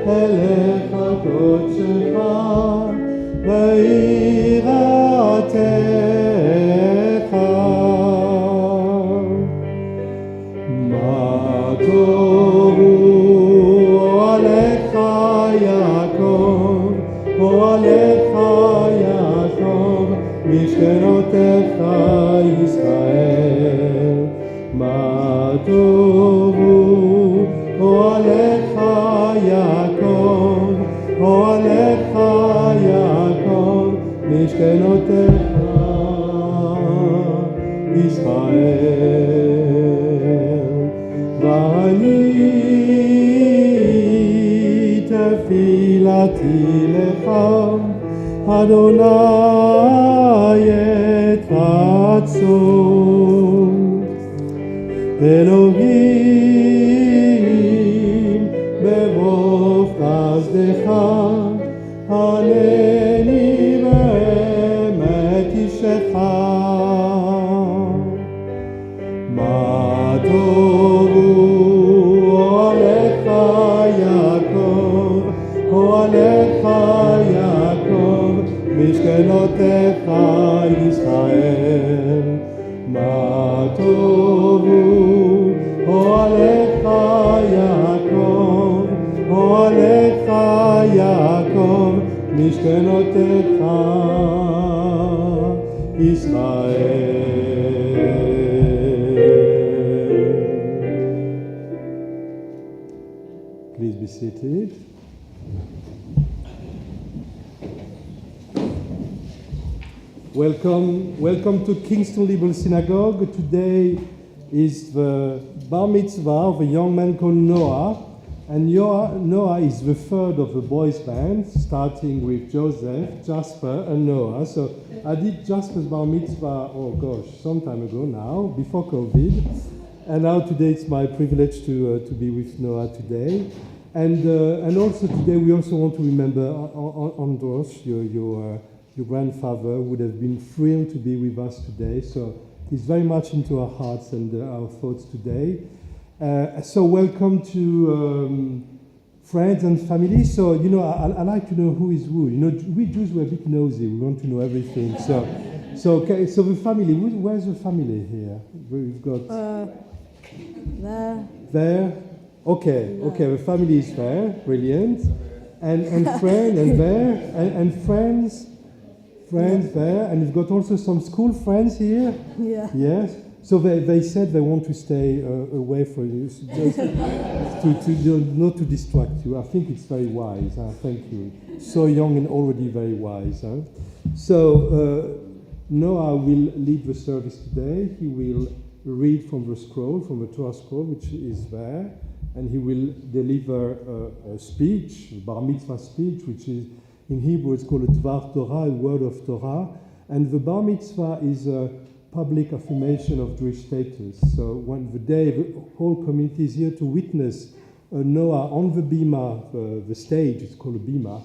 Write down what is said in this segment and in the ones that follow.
אליך קודשך ויראתך. מה טובו עליך יעקב, עליך יעקב, משכנותיך ישראל. מה טובו עליך יעקב, עליך יעקב, משכנותיך ישראל. ואני תפילתי לך, אדוני את רצון. אלוהים ברוב חסדך, ענני באמת אישך. מה טובו עליך יעקב, עליך יעקב, משכנותיך ישראל. מה טובו עליך יעקב, עליך יעקב, משכנותיך ישראל. Please be seated. Welcome to Kingston Synagogue. Today is the bar mitzvah of a young man called Noah. And Noah is the third of the boys' band, starting with Joseph, Jasper, and Noah. So I did Jasper's bar mitzvah, some time ago now, before COVID. And now today it's my privilege to be with Noah today. And also today we also want to remember Andros, your grandfather, would have been thrilled to be with us today. So he's very much into our hearts and our thoughts today. So welcome to friends and family. So, I like to know who is who. We Jews were a bit nosy. We want to know everything. So the family, where's the family here? We've got... there. There? Okay, the family is there. Brilliant. And friend, and there, and friends there. And you've got also some school friends here? Yeah. Yes? So they said they want to stay away from you, just to not to distract you. I think it's very wise. Thank you. So young and already very wise. So Noah will lead the service today. He will read from the scroll, from the Torah scroll, which is there, and he will deliver a speech, a bar mitzvah speech, which is in Hebrew it's called a Dvar Torah, a word of Torah, and the bar mitzvah is a public affirmation of Jewish status. So when the day the whole community is here to witness Noah on the bima, the stage, it's called a bima,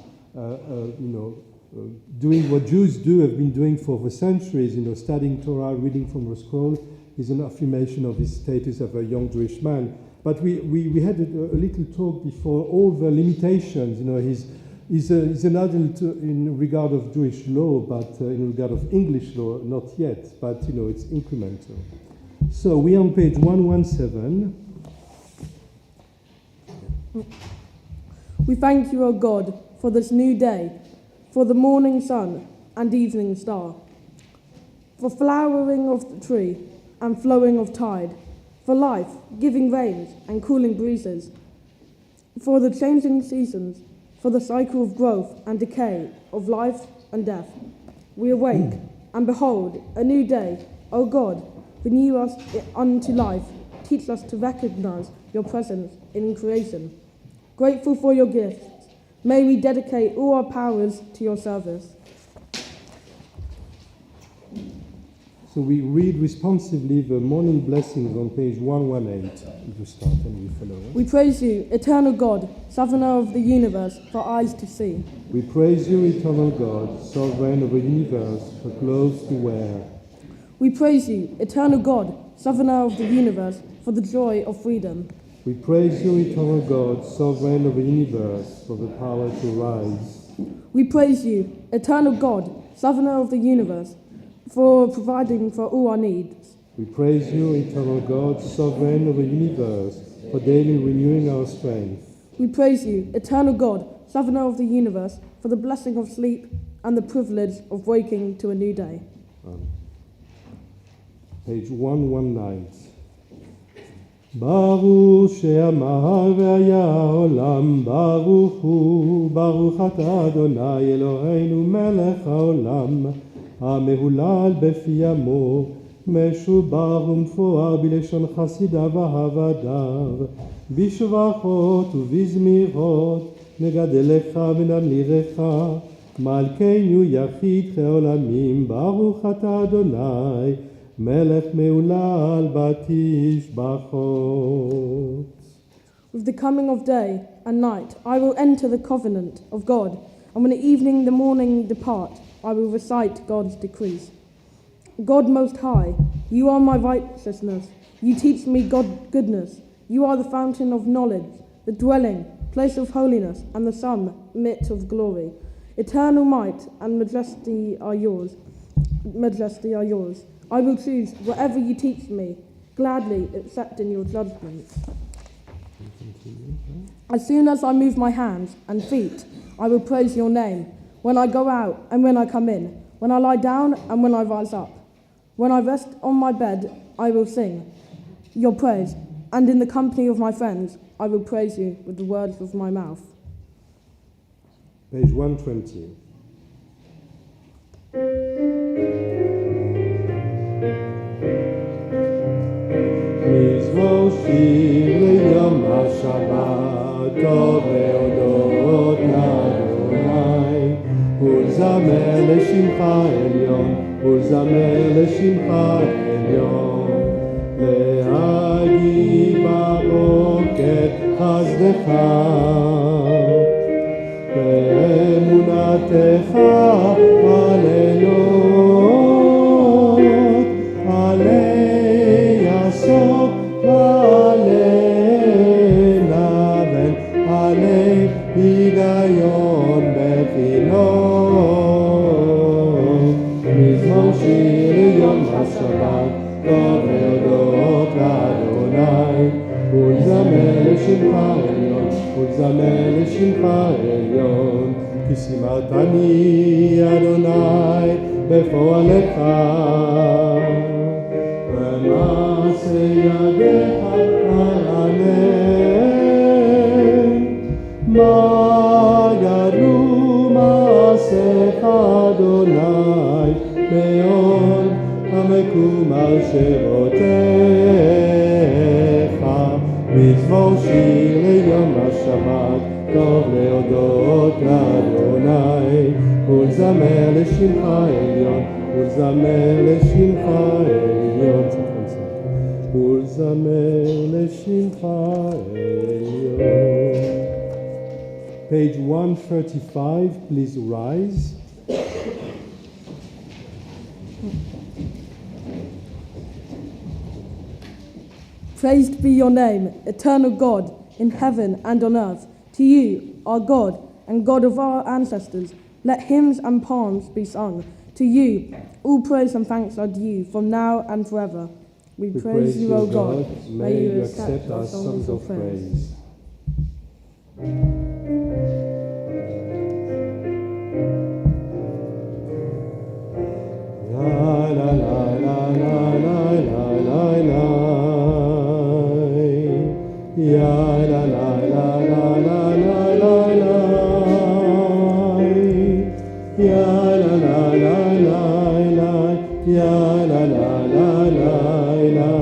doing what Jews have been doing for the centuries, studying Torah, reading from the scroll, is an affirmation of his status of a young Jewish man. But we had a little talk before, all the limitations, he's an adult in regard of Jewish law, but in regard of English law, not yet, but it's incremental. So we are on page 117. We thank you, O God, for this new day, for the morning sun and evening star, for flowering of the tree and flowing of tide, for life, giving rains and cooling breezes, for the changing seasons, for the cycle of growth and decay, of life and death. We awake, and behold, a new day. O God, renew us unto life. Teach us to recognize your presence in creation. Grateful for your gifts, may we dedicate all our powers to your service. So we read responsively the morning blessings on page 118. You start and we follow. We praise you, eternal God, sovereign of the universe, for eyes to see. We praise you, eternal God, sovereign of the universe, for clothes to wear. We praise you, eternal God, sovereign of the universe, for the joy of freedom. We praise you, eternal God, sovereign of the universe, for the power to rise. We praise you, eternal God, sovereign of the universe, for providing for all our needs. We praise you, eternal God, sovereign of the universe, for daily renewing our strength. We praise you, eternal God, sovereign of the universe, for the blessing of sleep and the privilege of waking to a new day. Page 119. ברוך שאמר והיה העולם, ברוך הוא, ברוך אתה אדוני אלוהינו מלך העולם, המהולל בפי עמו, משובח ומפואר בלשון חסידיו ועבדיו, בשבחות ובזמירות נגדל לך ונמליך, מלכנו יחיד כעולמים, ברוך אתה אדוני מלך מהולל בתשבחות. With the coming of day and night, I will enter the covenant of God, and when the evening, the morning depart, I will recite God's decrees. God Most High, you are my righteousness. You teach me goodness. You are the fountain of knowledge, the dwelling, place of holiness, and the summit of glory. Eternal might and majesty are yours. I will choose whatever you teach me, gladly accepting your judgments. As soon as I move my hands and feet, I will praise your name. When I go out and when I come in, when I lie down and when I rise up. When I rest on my bed, I will sing your praise, and in the company of my friends, I will praise you with the words of my mouth. Page 120. מזמור שיר ליום השבת, טוב להודות לאדוני, ולזמר לשמך עליון, ולזמר לשמך עליון, להגיד בבוקר חסדך, ואמונתך הלילות, עלי יסוף ועלי נבל, עלי היגיון בחינוך. מזמור שיר ליום השבת, טוב להודות לאדוני, ולזמר לשמך עליון, ולזמר לשמך עליון, כי שימחתני אדוני בפועלך, ומעשה ידיך אענן. מה גדלו מעשיך אדוני, מאוד המקום על שבותיך. מזמור שיר ליום השבת, טוב להודות לאדוני, ולזמר לשמך עליון, ולזמר לשמך עליון, ולזמר לשמך עליון. Page 135, please rise. Praised be your name, eternal God, in heaven and on earth. To you, our God and God of our ancestors, let hymns and psalms be sung. To you, all praise and thanks are due, from now and forever. We praise you, O God. May you accept our songs of praise. La la la la la la la la la. Ya la la la la la la la la. Ya la la la la la. Ya la la la la la.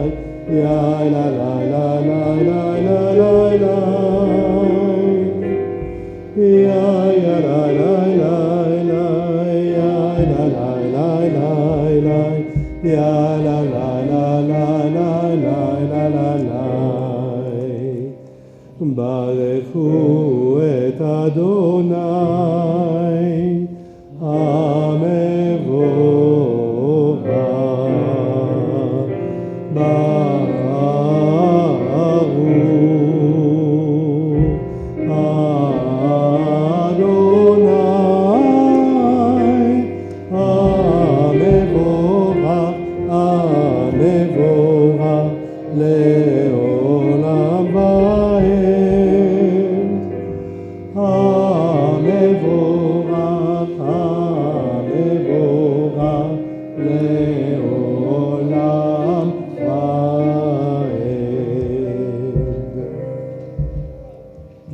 Ya la la la la la la la la. Ya ya la la la la. Ya la la la la la. Ya la la la la la la la la. ברכו את אדוני המבורך, ברוך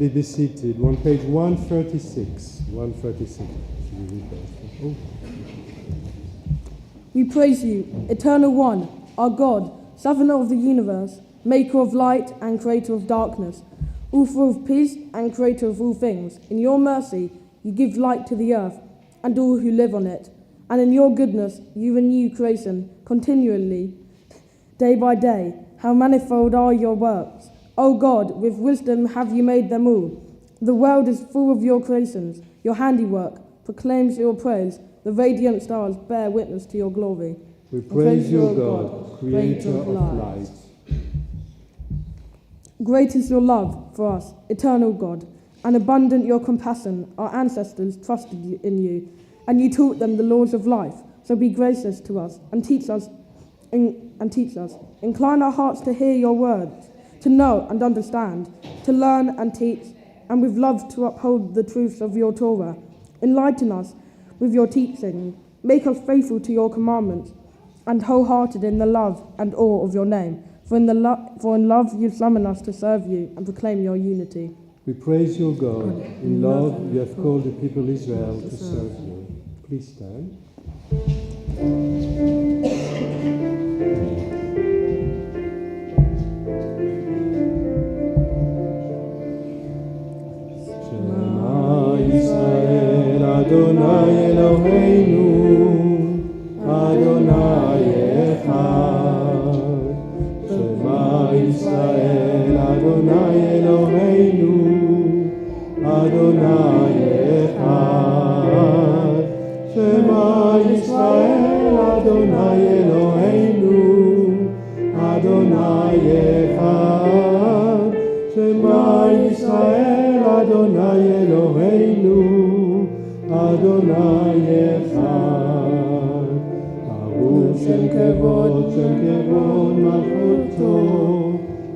Please be seated. On page 136. 136. Should we read that? Oh. We praise you, Eternal One, our God, Sovereign of the universe, Maker of light and Creator of darkness, Author of peace and Creator of all things. In your mercy, you give light to the earth and all who live on it. And in your goodness, you renew creation continually, day by day. How manifold are your works. O God, with wisdom have you made them all. The world is full of your creations. Your handiwork proclaims your praise. The radiant stars bear witness to your glory. We praise you, God, Creator of light. Great is your love for us, eternal God, and abundant your compassion. Our ancestors trusted in you, and you taught them the laws of life. So be gracious to us and teach us. Incline our hearts to hear your words, to know and understand, to learn and teach, and with love to uphold the truths of your Torah. Enlighten us with your teaching. Make us faithful to your commandments, and wholehearted in the love and awe of your name. For in love you summon us to serve you and proclaim your unity. We praise you, God. In love you have called the people of Israel to serve you. Please stand. Shema Yisrael Adonai Eloheinu Adonai Echad. Shema Yisrael Adonai Eloheinu Adonai Echad. Shema Yisrael Adonai Eloheinu Adonai Echad. Shema Yisrael Adonai Eloheinu Adonai Echad. Baruch Shem Kevod Malchuto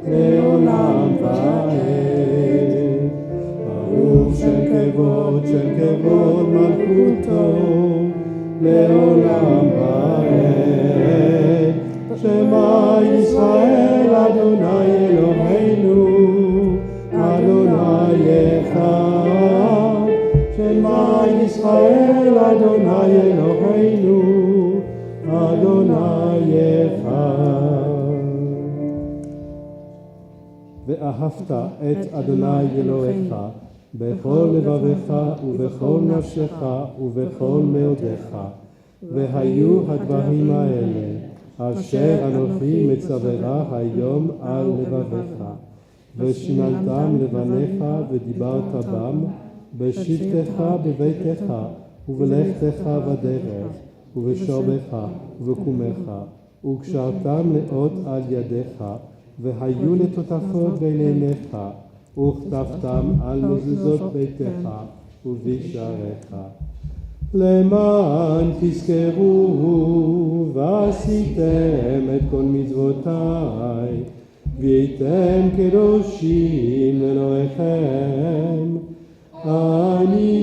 Leolam Va'ed. Baruch Shem Kevod Malchuto Leolam Va'ed. Shema Yisrael Adonai Eloheinu Adonai Echad. Shema Yisrael Adonai Eloheinu Adonai Echad. ואהבת את אדוני אלוהיך בכל לבבך ובכל נפשך ובכל מאודך. והיו הדברים האלה אשר אנוכי מצווך היום על לבבך. ושיננתם לבניך ודיברת בם בשבתך בביתך ובלכתך בדרך ובשוכבך ובקומך וקשרתם לאות על ידיך והיו לטוטפות בין עיניך וכתבתם על מזוזות ביתך ובשעריך. למען תזכרו ועשיתם את כל מצוותיי והייתם קדושים לאלוהיכם. אני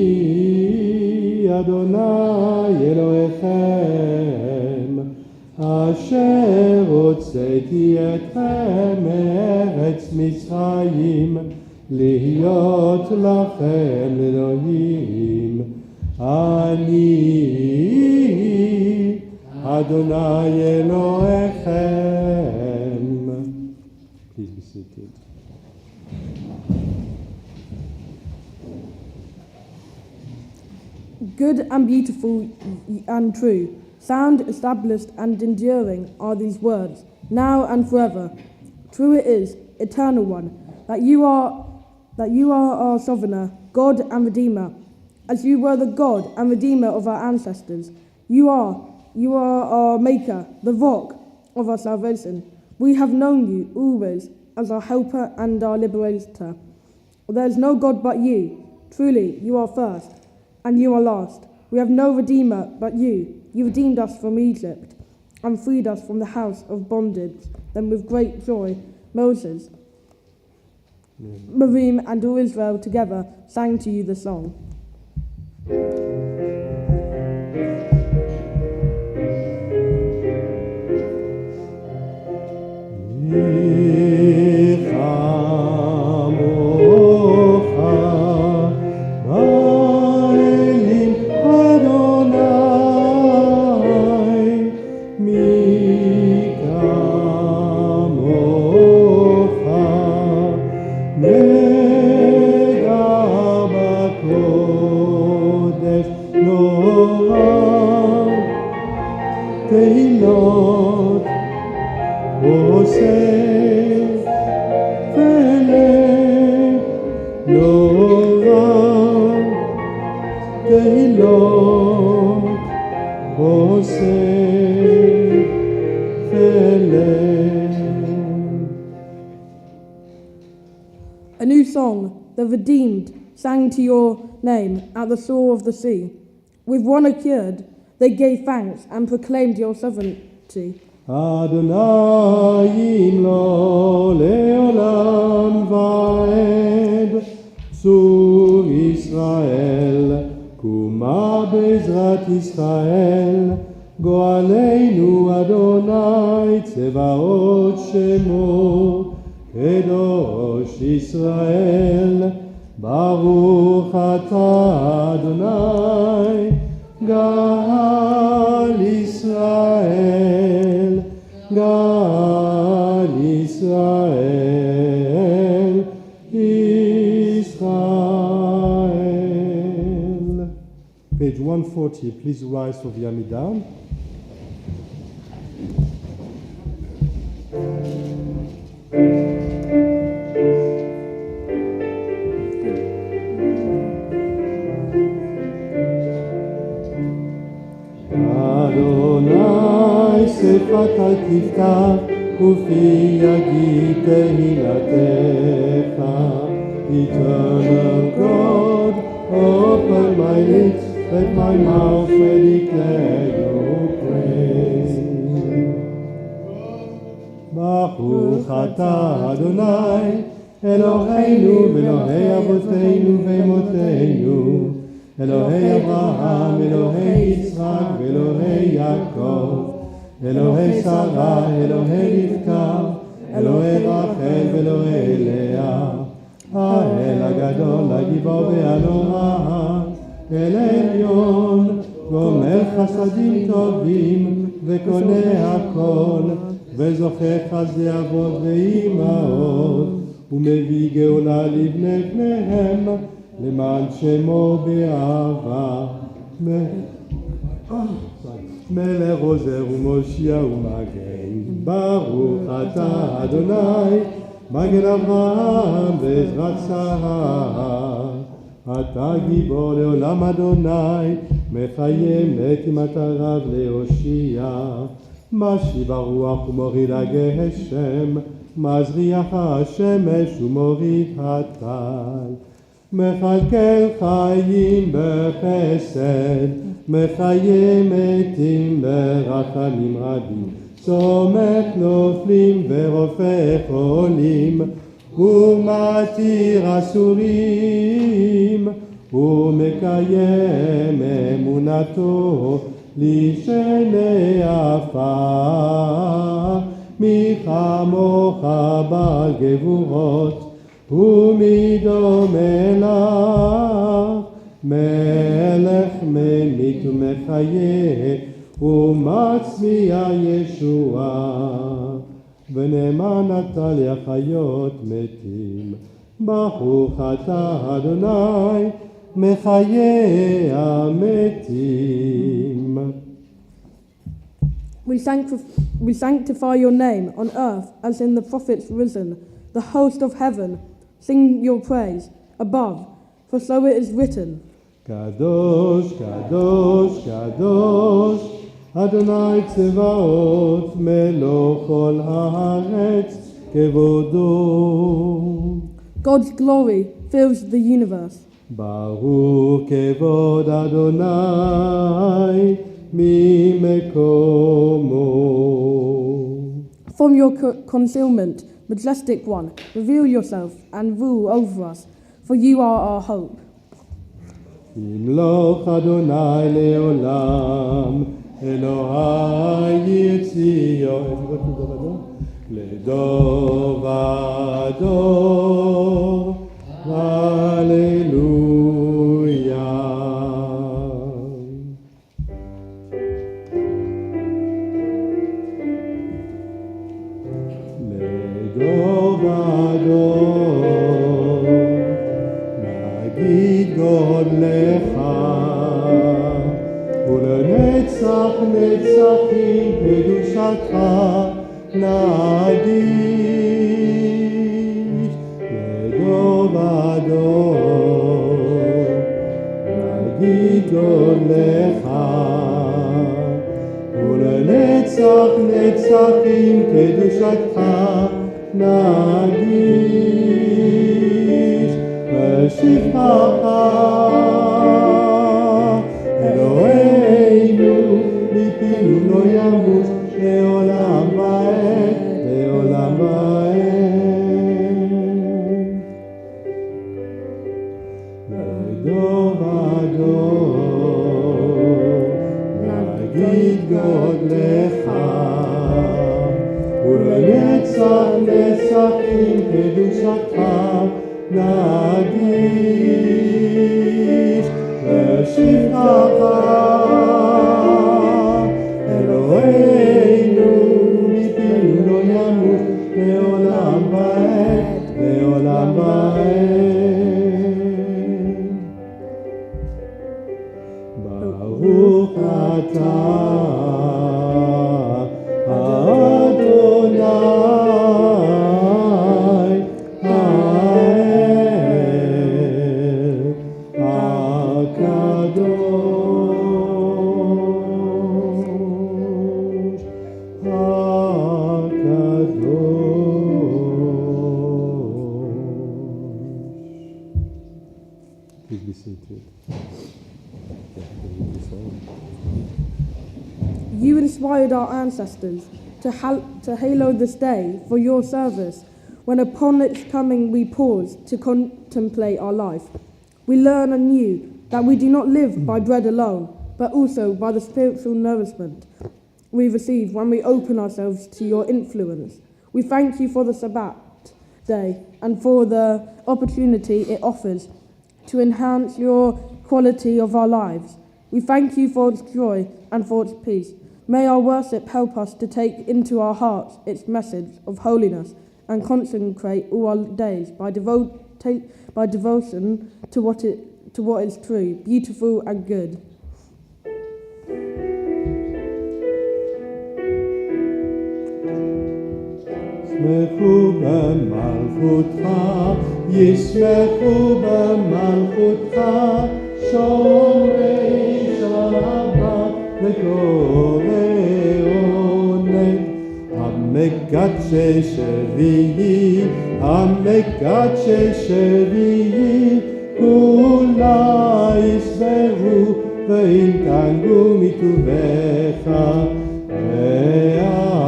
אדוני אלוהיכם אשר הוצאתי אתכם מארץ מצרים להיות לכם לאלוהים. אני אדוני אלוהיכם. Please be seated. Good and beautiful and true, sound, established and enduring are these words, now and forever. True it is, Eternal One, that you are our Sovereign, God and Redeemer. As you were the God and Redeemer of our ancestors, you are our Maker, the Rock of our salvation. We have known you always as our Helper and our Liberator. There is no God but you. Truly, you are first, and you are last. We have no Redeemer but you. You redeemed us from Egypt and freed us from the house of bondage. Then with great joy, Moses, Miriam and all Israel together sang to you the song. Nichamocha עושה פלא נורא תהילות עושה פלא. A new song, the redeemed sang to your name at the shore of the sea. With one accord, they gave thanks and proclaimed your sovereignty. Adonai yimlo leolam vaed, Tzur Yisrael, Kuma bezrat Yisrael, Goaleinu Adonai Tzevaot Shemo, Kedosh Yisrael, Baruch Ata Adonai, Gal Yisrael, Gal Yisrael, Israel. Page 140, please rise for the Amidah. Adonai sefat al tiftach, ufi yagid tehilatecha. Eternal God, open my lips, let my mouth may declare your praise. Baruch atah Adonai, Eloheinu ve'Elohei avoteinu ve'emotenu, Elohei Abraham, Elohei Yitzchak, Elohei Yaakov, Elohei Sarah, Elohei Rivka, Elohei Rachel ואלוהי לאה, האל הגדול, הגיבור והנורא, אל עליון, גומל חסדים טובים, וקונה הכל, וזוכה חסדי אבות ואימהות, ומביא גאולה לבני בניהם, למען שמו באהבה. מלך עוזר ומושיע ומגן, ברוך אתה אדוני, מגן אברהם בעזרת שרה. אתה גיבור לעולם אדוני, מחיה מת עם מטריו להושיע. משיב הרוח ומוריד הגשם, מזריח השמש ומוריד הטל. מכלכל חיים בחסד, מחיה מתים ברחמים רבים. צומח נופלים ורופא חולים, ומתיר אסורים, ומקיים אמונתו לשני עפר. מי כמוך בעל גבורות, ומי דומה לך, מלך ממית ומחיה, ומצביע ישועה. ונאמן אתה להחיות מתים, ברוך אתה אדוני, מחיה המתים. We sanctify your name on earth as in the prophets risen, the host of heaven. Sing your praise above, for so it is written. Kadosh, Kadosh, Kadosh, Adonai Tzevaot, Melech kol haaretz kevodo. God's glory fills the universe. Baruch kevod Adonai mimekomo. From your concealment, majestic one, reveal yourself and rule over us, for you are our hope. ימלוך אדוני לעולם, אלוהי ציון, לדור ודור, הללויה. לדור ודור, נגיד גודלך, ולנצח נצחים קדושתך, נגיש לדור ודור, נגיד גודלך ולנצח נצחים קדושתך נגיש ושבחך אלוהינו מפינו לא ימות לעולם ועד לעולם ועד. לדור ודור נגיד גודלך ולנצח נצחים קדושתך נגיש ושבחך אלוהינו מפינו לא ימות לעולם ועד לעולם ועד. ברוך אתה אדוני האל הקדוש הקדוש. Please be seated. You inspired our ancestors to halo this day for your service, when upon its coming we pause to contemplate our life. We learn anew that we do not live by bread alone, but also by the spiritual nourishment we receive when we open ourselves to your influence. We thank you for the Shabbat day and for the opportunity it offers to enhance your quality of our lives. We thank you for its joy and for its peace. May our worship help us to take into our hearts its message of holiness and consecrate all our days by devotion to what is true, beautiful and good. ישמחו במלכותך, ישמחו במלכותך, שומרי שבת וקוראי עונג. המקדשי שביעי, המקדשי שביעי, כולה ישברו ויתענגו מטובך.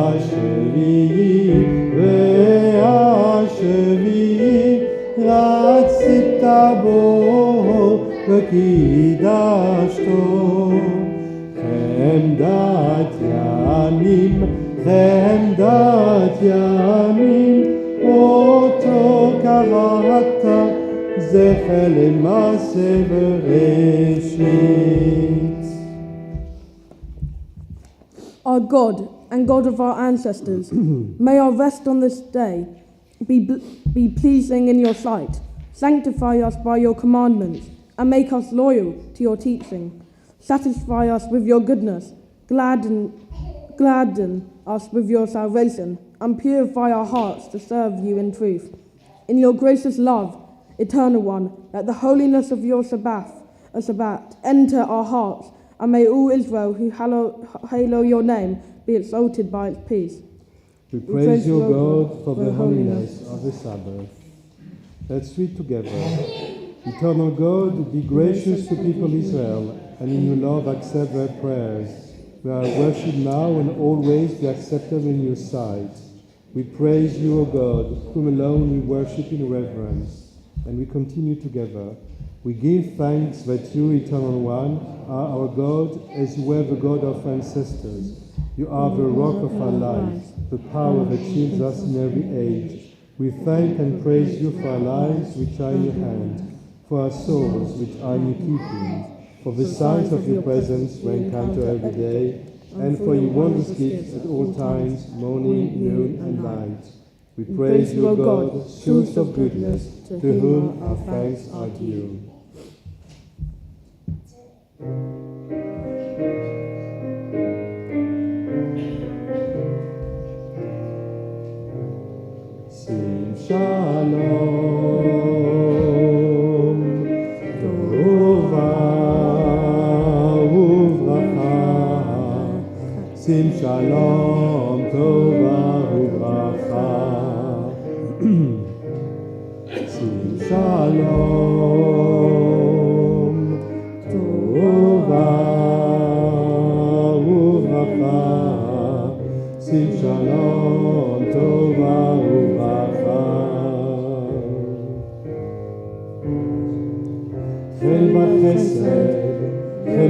והשביעי, והשביעי, רצית בו וקידשתו. חמדת ימים, חמדת ימים, אותו קראת, זכר למעשה בראשית. Our God and God of our ancestors, may our rest on this day be pleasing in your sight. Sanctify us by your commandments and make us loyal to your teaching. Satisfy us with your goodness, gladden us with your salvation, and purify our hearts to serve you in truth. In your gracious love, Eternal One, let the holiness of your Shabbat enter our hearts, and may all Israel who hallow your name be exalted by its peace. We praise you, God, for the holiness of the Sabbath. Let's read together. Eternal God, be gracious to people Israel, and in your love accept their prayers. They are worshipped now and always be accepted in your sight. We praise you, O God, whom alone we worship in reverence. And we continue together. We give thanks that you, Eternal One, are our God, as you were the God of our ancestors. You are the rock of our lives, the power that shields us in every age. We thank and praise you for our lives which are in your hand, for our souls which are in your keeping, for the signs of your presence we encounter every day, and for your wondrous gifts at all times, morning, noon, and night. We praise you, O God, source of goodness, to whom our thanks are due. Sim Shalom, Tova Uvracha, Sim Shalom, Tova Uvracha, Sim Shalom, Tova Uvracha, Sim Shalom, Tova Uvracha. Chel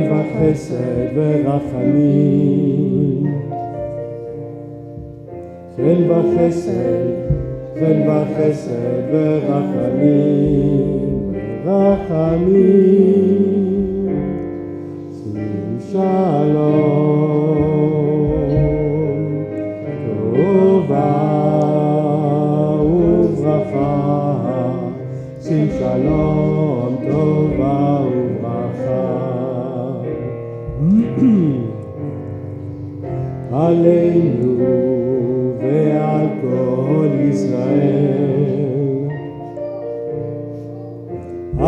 v'chesed v'rachamim, Chel v'chesed v'rachamim, rachamim, Sim Shalom, Tova Uvracha, Sim Shalom, Tova Uvracha. Aleinu ve'al kol Yisrael,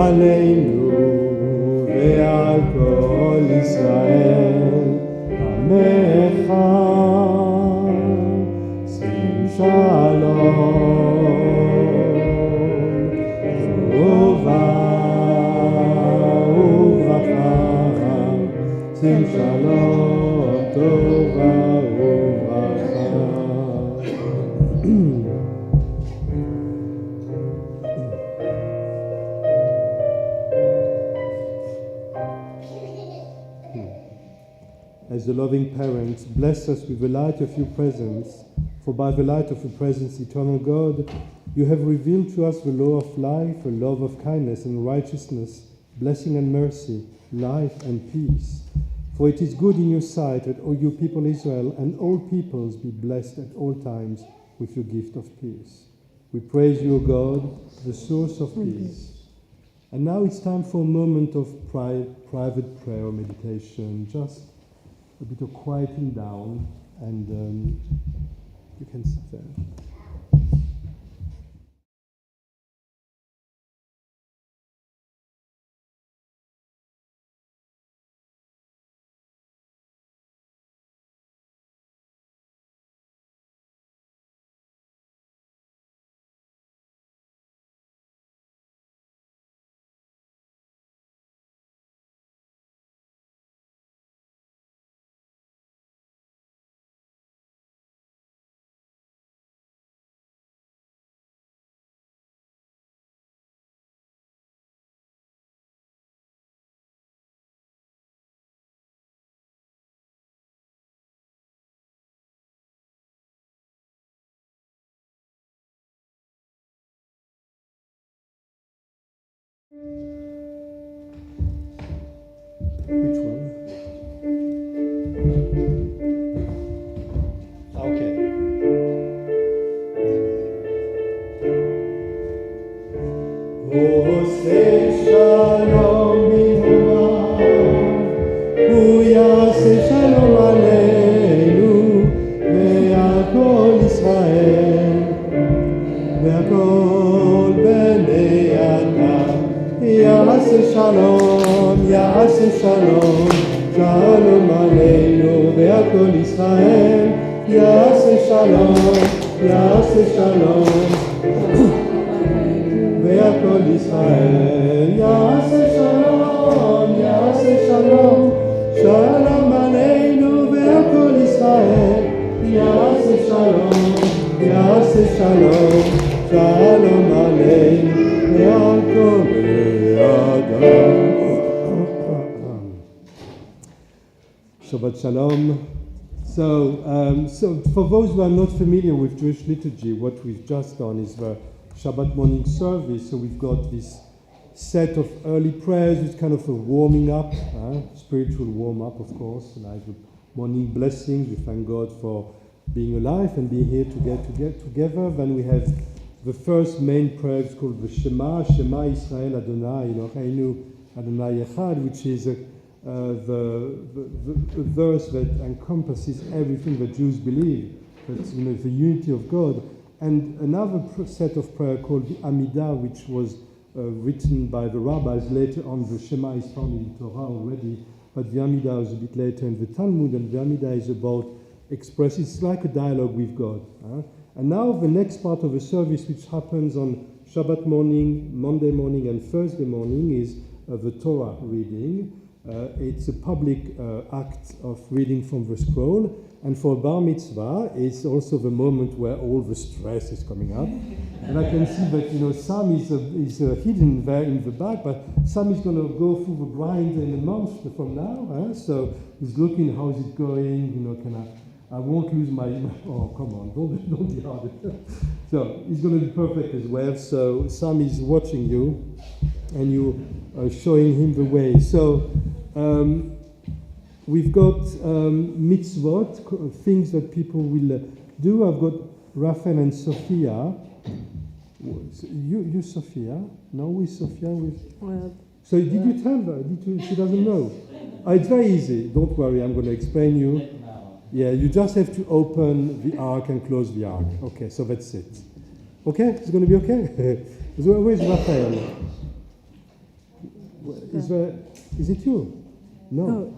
Aleinu ve'al kol Yisrael, Amecha, Sim Shalom, Tova Uvracha, Sim Shalom, Tova Uvracha. As the loving parents, bless us with the light of your presence, for by the light of your presence, eternal God, you have revealed to us the law of life, the love of kindness and righteousness, blessing and mercy, life and peace. For it is good in your sight that all your people Israel and all peoples be blessed at all times with your gift of peace. We praise you, O God, the source of peace. And now it's time for a moment of private prayer or meditation, just a bit of quieting down, and you can sit there. Which one? Okay. Oseh Shalom b'nurav, Hu yaseh Shalom aleinu ve'al kol Yisrael ve'al kol bnei Adam. Yaseh Shalom, Yaseh Shalom, Shalom aleinu ve'al kol Yisrael. Yaseh Shalom, Yaseh Shalom, ve'al kol Yisrael. Yaseh Shalom, Yaseh Shalom, Shalom aleinu ve'al kol Yisrael. Yaseh Shalom, Yaseh Shalom, Shalom aleinu ve'al kol Adam. Shabbat Shalom. So for those who are not familiar with Jewish liturgy, what we've just done is the Shabbat morning service. So we've got this set of early prayers with kind of a warming up, spiritual warm up, of course, like the morning blessings. We thank God for being alive and being here to get together. Then we have the first main prayer. It's called the Shema Israel Adonai Eloheinu Adonai Echad, which is the verse that encompasses everything that Jews believe. That's the unity of God. and another set of prayer called the Amidah, which was written by the rabbis later on. The Shema is found in Torah already, but the Amidah is a bit later in the Talmud, and the Amidah is about it's like a dialogue with God. And now the next part of the service, which happens on Shabbat morning, Monday morning, and Thursday morning, is the Torah reading. It's a public act of reading from the scroll, and for Bar Mitzvah, it's also the moment where all the stress is coming up. And I can see that Sam is hidden there in the back, but Sam is going to go through the grind in a month from now. So he's looking how is it going. I won't lose my. Oh, come on! Don't be hard. So he's going to be perfect as well. So Sam is watching you, and you are showing him the way. So we've got mitzvot, things that people will do. I've got Raphael and Sophia. You Sophia? No, with Sophia. So did you tell her? She doesn't know. It's very easy. Don't worry. I'm going to explain you. Yeah, you just have to open the ark and close the ark. Okay, so that's it. Okay, it's going to be okay. Where's Raphael? Is it you? No.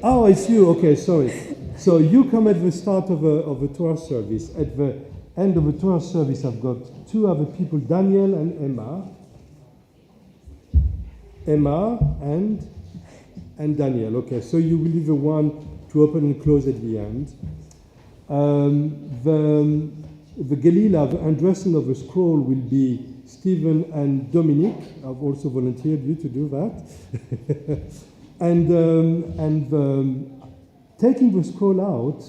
Oh, it's you. Okay, sorry. So you come at the start of a Torah service. At the end of the Torah service, I've got two other people, Daniel and Emma. Emma and Daniel. Okay, so you will be the one to open and close at the end. The Gelila, the undressing of the scroll, will be Stephen and Dominic. I've also volunteered you to do that. and taking the scroll out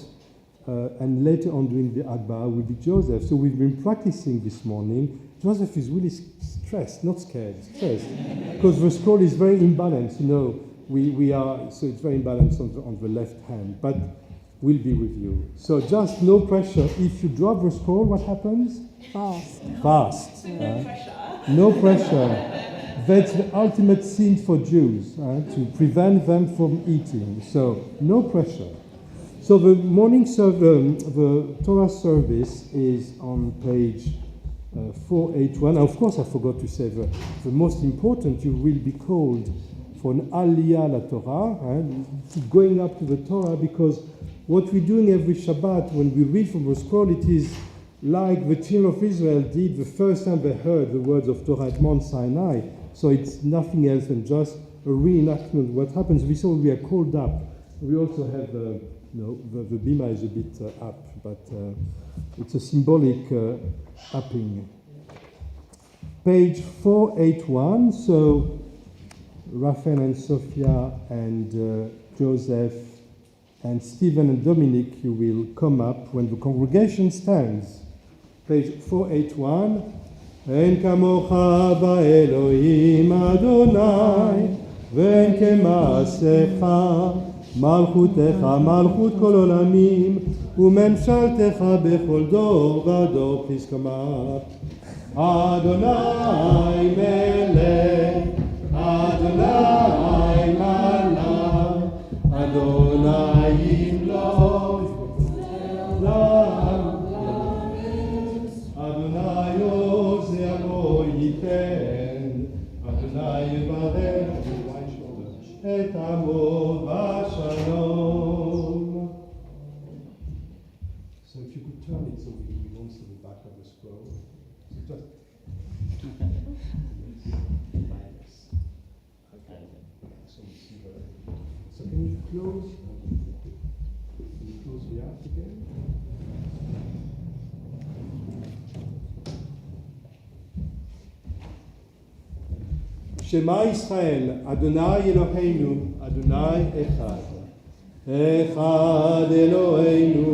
and later on doing the Agba will be Joseph. So we've been practicing this morning. Joseph is really stressed, not scared, stressed, because the scroll is very imbalanced. We are, so it's very imbalanced on the left hand, but we'll be with you. So just no pressure. If you drop the scroll, what happens? Fast. No pressure. That's the ultimate sin for Jews, to prevent them from eating. So no pressure. So the morning the Torah service is on page 481. Of course, I forgot to say the most important. You will be called for an Aliyah la Torah, going up to the Torah, because what we're doing every Shabbat when we read from the scroll, it is like the children of Israel did the first time they heard the words of Torah at Mount Sinai. So it's nothing else than just a reenactment of what happens. We saw we are called up. We also have the bima is a bit up, but it's a symbolic upping. Page 481. So Raphael and Sophia and Joseph and Stephen and Dominic, you will come up when the congregation stands. Page 481. En kamocha ba'Elohim Adonai, ve'en kema'asecha, malchutecha malchut kol olamim, u'memshaltecha bechol dor v'dor. Please come up. Adonai melech, Adonai malach, Adonai yimloch, Adonai ozeh amo yiten, Adonai yivarech et amo v'shalom. So if you could turn it so we won't see the back of the scroll. So So can you close the app again? Shema Yisrael, Adonai Eloheinu, Adonai Echad. Echad Eloheinu,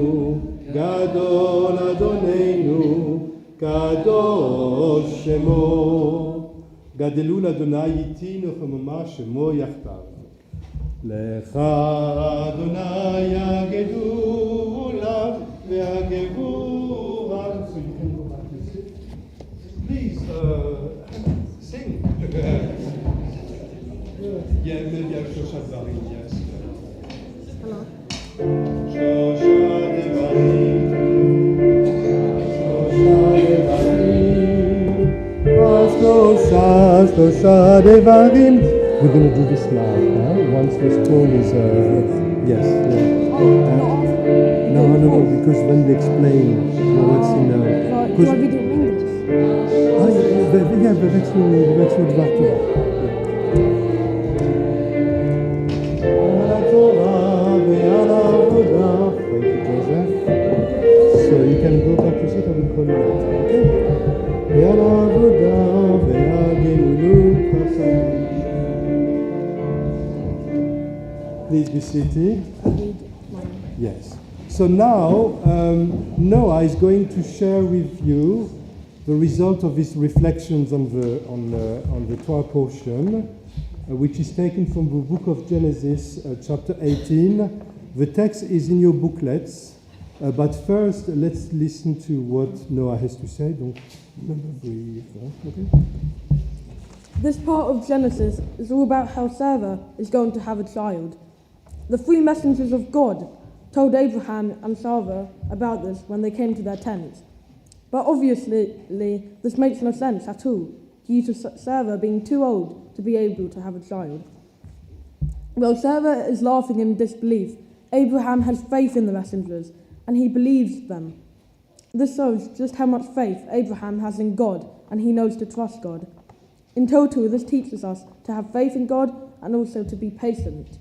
Gadol Adonenu, Kadosh Shemo. Gadelul Adonai Yitinu Chemoma Shemo Yachtav. Lecha Adonai Yagedula Ve'agevura. So you can go back and sit. Please sing. Yeah, maybe I'll Shoshat Barim, yes. Hello. Shoshat Barim. Shlosha Devarim. We're going to do this now. Once the spoon is, yes. No, because when they explain what's in Do I read it in English? yeah, but that's what Thank you, Joseph. So you can go back to sit, I will call you later, okay? Please be seated. Yes. So now Noah is going to share with you the result of his reflections on the Torah portion, which is taken from the book of Genesis, chapter 18. The text is in your booklets, but first let's listen to what Noah has to say. Okay? This part of Genesis is all about how Sarah is going to have a child. The three messengers of God told Abraham and Sarah about this when they came to their tents. But obviously, this makes no sense at all, due to Sarah being too old to be able to have a child. While Sarah is laughing in disbelief, Abraham has faith in the messengers, and he believes them. This shows just how much faith Abraham has in God, and he knows to trust God. In total, this teaches us to have faith in God and also to be patient.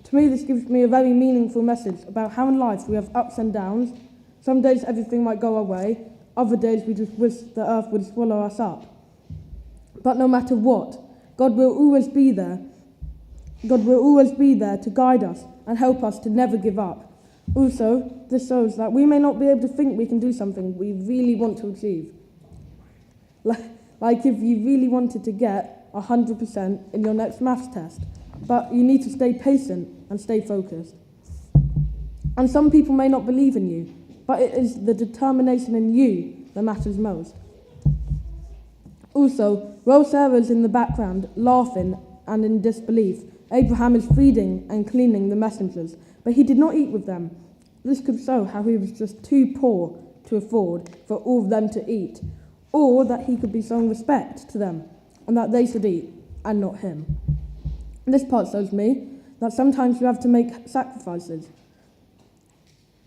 To me, this gives me a very meaningful message about how in life we have ups and downs. Some days everything might go our way, other days we just wish the earth would swallow us up. But no matter what, God will always be there. God will always be there to guide us and help us to never give up. Also, this shows that we may not be able to think we can do something we really want to achieve. Like if you really wanted to get 100% in your next maths test, but you need to stay patient and stay focused. And some people may not believe in you, but it is the determination in you that matters most. Also, while Sarah is in the background, laughing and in disbelief, Abraham is feeding and cleaning the messengers, but he did not eat with them. This could show how he was just too poor to afford for all of them to eat, or that he could be showing respect to them, and that they should eat, and not him. This part shows me that sometimes you have to make sacrifices.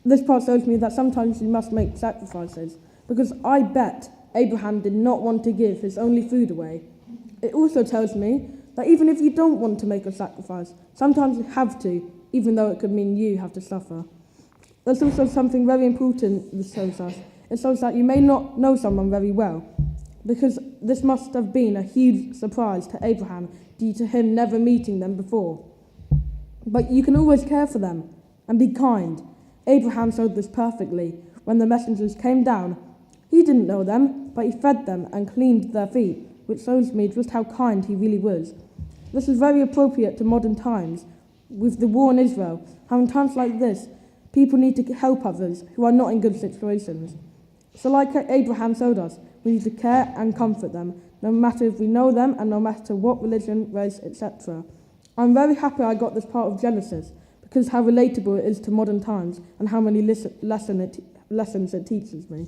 This part shows me that sometimes you must make sacrifices, because I bet Abraham did not want to give his only food away. It also tells me that even if you don't want to make a sacrifice, sometimes you have to, even though it could mean you have to suffer. There's also something very important this shows us. It shows that you may not know someone very well, because this must have been a huge surprise to Abraham due to him never meeting them before. But you can always care for them and be kind. Abraham showed this perfectly. When the messengers came down, he didn't know them, but he fed them and cleaned their feet, which shows me just how kind he really was. This is very appropriate to modern times, with the war in Israel, how in times like this, people need to help others who are not in good situations. So like Abraham showed us, we need to care and comfort them, no matter if we know them and no matter what religion, race, etc. I'm very happy I got this part of Genesis, because how relatable it is to modern times and how many lessons it teaches me.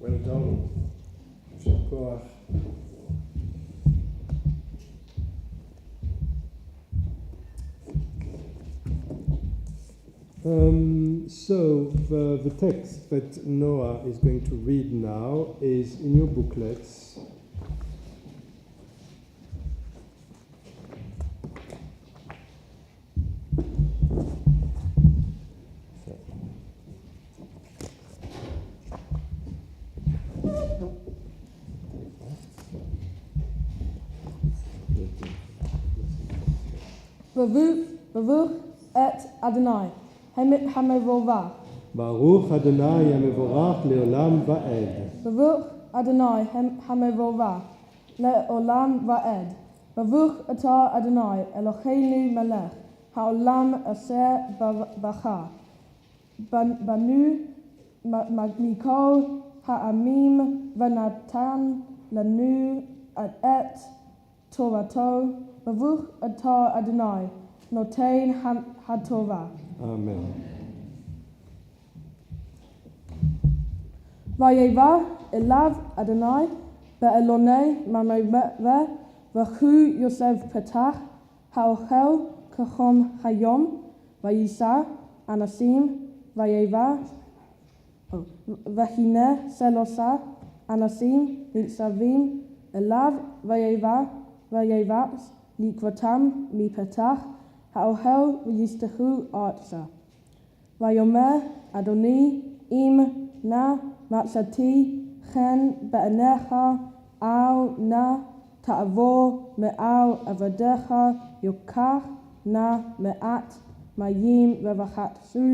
Well done. So the text that Noah is going to read now is in your booklets. Baruch et Adonai, Hamevovah. Baruch Adonai Hamevorach Leolam Va'ed. Baruch Adonai Hamevovah, Leolam Va'ed. Baruch atah Adonai Eloheinu Melech, Ha'olam asher bacha. Banu Mikol Ha'amim V'natan Lanu et Torato. Baruch atah Adonai Notein HaTorah. Amen. Vayeva elav Adonai Be'elonei mamove v'chu Yosef petach ha'ochel kachom hayom v'yisa anasim v'yeva v'hine selosa anasim nitzavim elav v'yevat likvotam mipetach ha'ochel v'yistachu artsa v'yomer Adoni im na matzati chen be'enecha au na ta'avo me'al avadecha yokach na me'at mayim v'vachatsu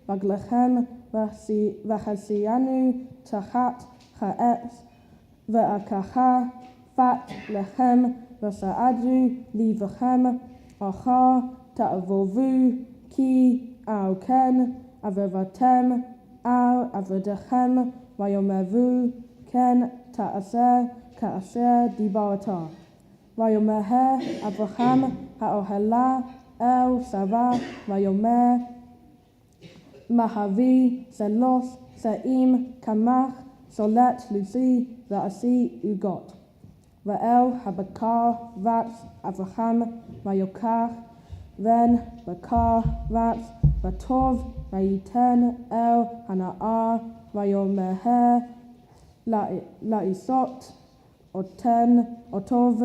v'glechem v'chasiyanu tachat cha'etz v'akacha fat lechem v'sa'adu livachem acha ta'avovu ki au ken avevatem au avadechem vayomevu ken ta'aser ka'aser dibarata vayomeher Avraham ha'ohela el sava vayomer mahavi selos se'im kamach solet lucy va'asi ugot va'el habakar vat Avraham vayokach ven bakar vat vatov vayiten el hana'ar vayomeher la'isot otov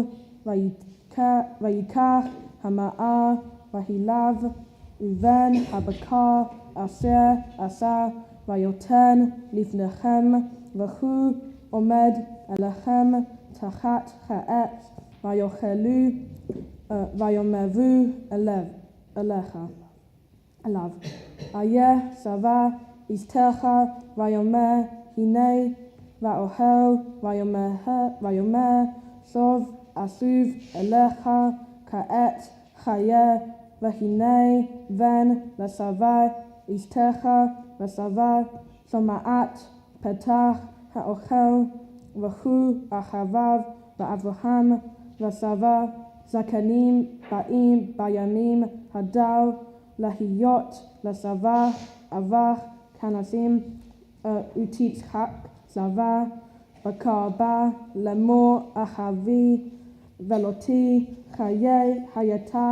vayikach hama'ar vahilav uven habakar aser asar vayoten lifnechem v'chu omed elechem tachat cha'etz vayochelu vayomevu elecha alav ayeh sava istecha vayomer hine va'ohel vayomer sov asuv elecha ka'et chayeh v'hine ven l'sava istecha v'sava soma'at petach ha'ochel v'chu achavav v'avraham v'sava zakanim ba'im bayamim hadal lahiyot l'sava avach kanasim utitzchak sava bakar ba lemor achavi veloti chaye hayata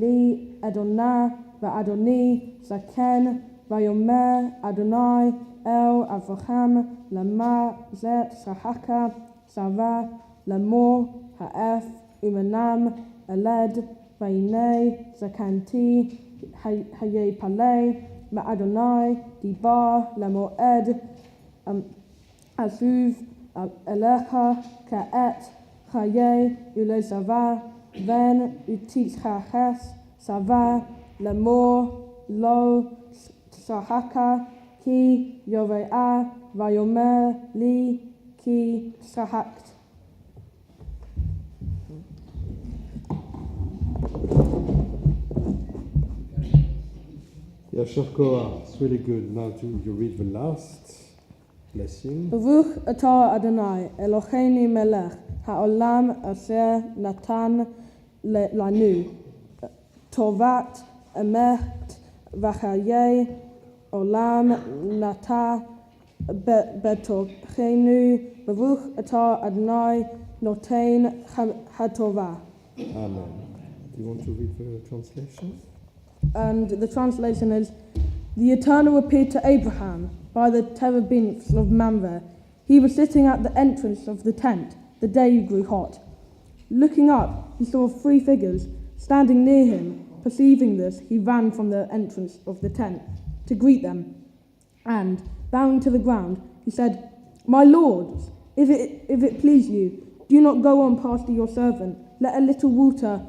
li adonai va'adoni zaken vayomer Adonai el Avraham lama zet sahaka sava lemor ha'ef umanam eled vayinei zakanti haye palei ma'adonai dibar lemoed azuv elecha ka'et chaye ule sava ven utitzchaches sava lemor lo sahaka ki yove'a vayomer li ki sahakt. Yashar Korah, it's really good. Now you read the last blessing. Baruch atah Adonai Eloheinu melech ha'olam asher natan lanu tovat emet v'chayei olam nata betochenu Baruch atah Adonai noten hatovah. Amen. Do you want to read the translation? And the translation is, the Eternal appeared to Abraham by the terebinths of Mamre. He was sitting at the entrance of the tent. The day grew hot. Looking up, he saw 3 figures standing near him. Perceiving this, he ran from the entrance of the tent to greet them. And, bowing to the ground, he said, "My lords, if it please you, do not go on past your servant. Let a little water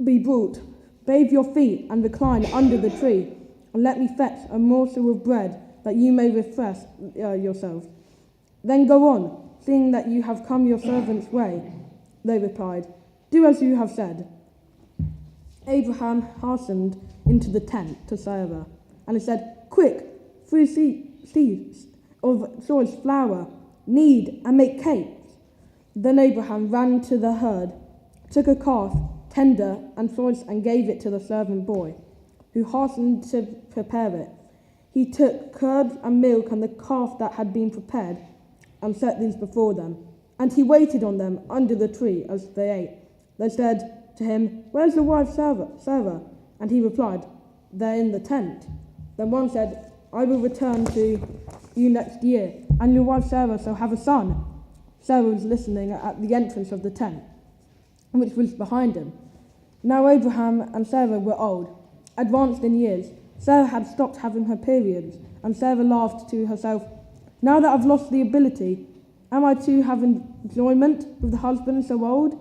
be brought. Bathe your feet and recline under the tree, and let me fetch a morsel of bread that you may refresh yourselves. Then go on, seeing that you have come your servant's way." They replied, "Do as you have said." Abraham hastened into the tent to Sarah, and he said, "Quick, 3 seeds of choice flour, knead and make cakes." Then Abraham ran to the herd, took a calf, tender and choice, and gave it to the servant boy, who hastened to prepare it. He took curd and milk and the calf that had been prepared, and set these before them. And he waited on them under the tree as they ate. They said to him, "Where's your wife Sarah?" And he replied, "They're in the tent." Then one said, "I will return to you next year, and your wife Sarah shall have a son." Sarah was listening at the entrance of the tent, which was behind him. Now Abraham and Sarah were old, advanced in years. Sarah had stopped having her periods, and Sarah laughed to herself, "Now that I've lost the ability, am I to have enjoyment with the husband so old?"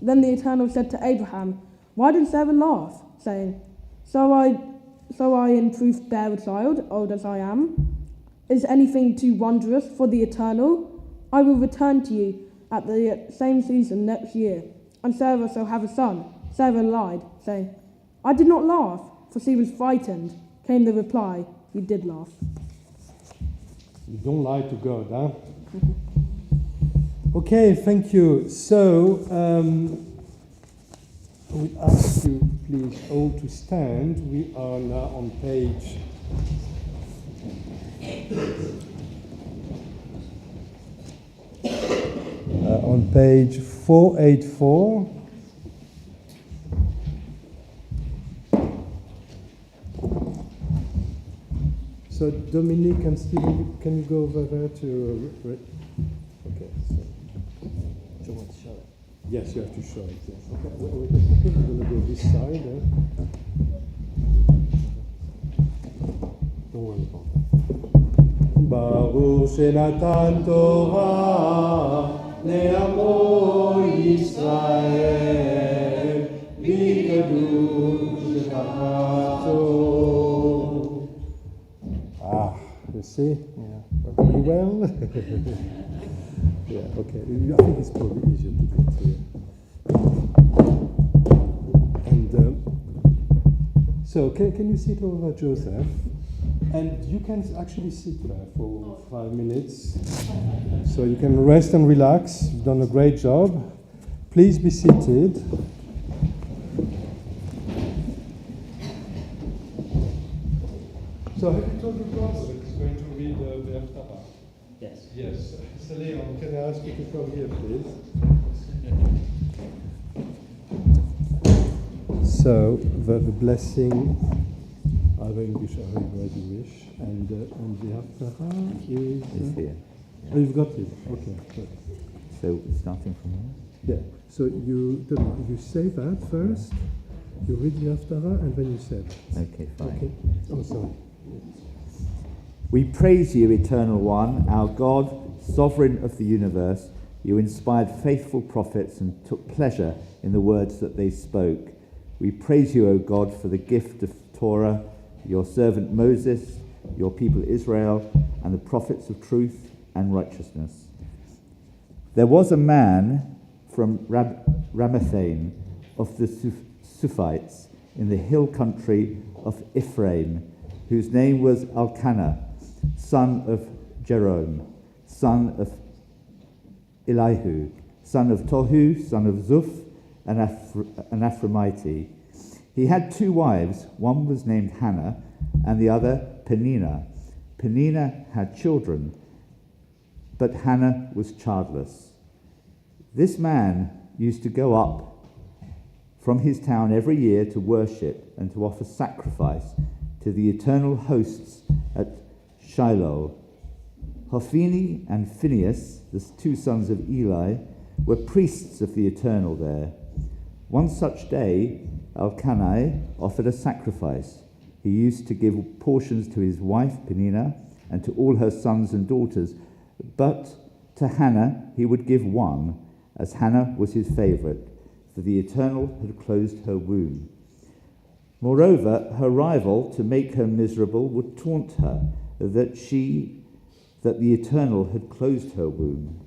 Then the Eternal said to Abraham, "Why did Sarah laugh, saying, So I in truth bear a child, old as I am? Is anything too wondrous for the Eternal? I will return to you at the same season next year, and Sarah shall have a son." Sarah lied, saying, "I did not laugh," for she was frightened. Came the reply, "You did laugh." You don't lie to God, huh? Okay, thank you. So, we ask you, please, all to stand. We are now on page 484. So Dominique and Stephen, can you go over there to... okay. So. Do you want to show it? Yes, you have to show it. Yes. Okay. We're going to go this side. Don't worry about that. Baruch Shenatan Torah Le'amo Yisrael B'kadush Shachato. You see? Yeah. Pretty well? Yeah, okay. I think it's probably easier to do it here. And so, can you sit over, Joseph? And you can actually sit there for 5 minutes. So you can rest and relax. You've done a great job. Please be seated. So have you told your brother that he's going to read the Haftarah? Yes. Yes. So Leon, can I ask you to come here, please? So the blessing, either English or Hebrew as you wish, and the Haftarah is... It's here. Oh, you've got it. Okay. Good. So starting from here? Yeah. So you say that first, you read the Haftarah, and then you say that. Okay, fine. Okay. Oh, sorry. We praise you, Eternal One, our God, Sovereign of the universe. You inspired faithful prophets and took pleasure in the words that they spoke. We praise you, O God, for the gift of Torah, your servant Moses, your people Israel, and the prophets of truth and righteousness. There was a man from Ramathaim of the Suphites in the hill country of Ephraim, whose name was Elkanah, son of Jerome, son of Elihu, son of Tohu, son of Zuph, an Ephraimite. He had 2 wives. One was named Hannah, and the other Peninnah. Peninnah had children, but Hannah was childless. This man used to go up from his town every year to worship and to offer sacrifice to the eternal hosts at Shiloh. Hophni and Phinehas, the 2 sons of Eli, were priests of the Eternal there. One such day, Elkanah offered a sacrifice. He used to give portions to his wife Peninnah and to all her sons and daughters, but to Hannah he would give 1, as Hannah was his favourite, for the Eternal had closed her womb. Moreover, her rival, to make her miserable, would taunt her that the Eternal had closed her womb.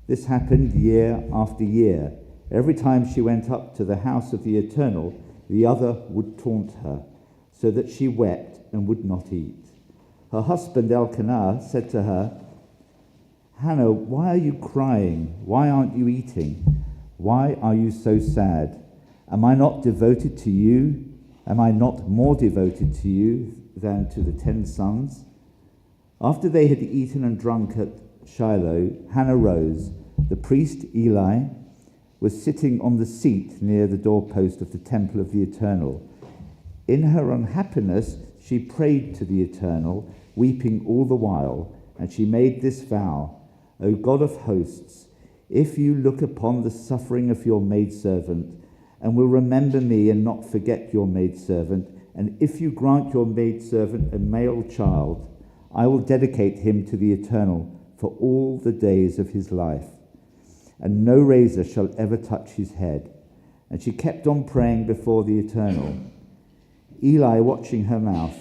This happened year after year. Every time she went up to the house of the Eternal, the other would taunt her, so that she wept and would not eat. Her husband Elkanah said to her, "Hannah, why are you crying? Why aren't you eating? Why are you so sad? Am I not devoted to you? Am I not more devoted to you than to the 10 sons?" After they had eaten and drunk at Shiloh, Hannah rose, The priest Eli was sitting on the seat near the doorpost of the temple of the Eternal. In her unhappiness, she prayed to the Eternal, weeping all the while, and she made this vow: O God of hosts, if you look upon the suffering of your maidservant, and will remember me and not forget your maidservant, and if you grant your maidservant a male child, I will dedicate him to the Eternal for all the days of his life, and no razor shall ever touch his head. And she kept on praying before the Eternal, Eli watching her mouth.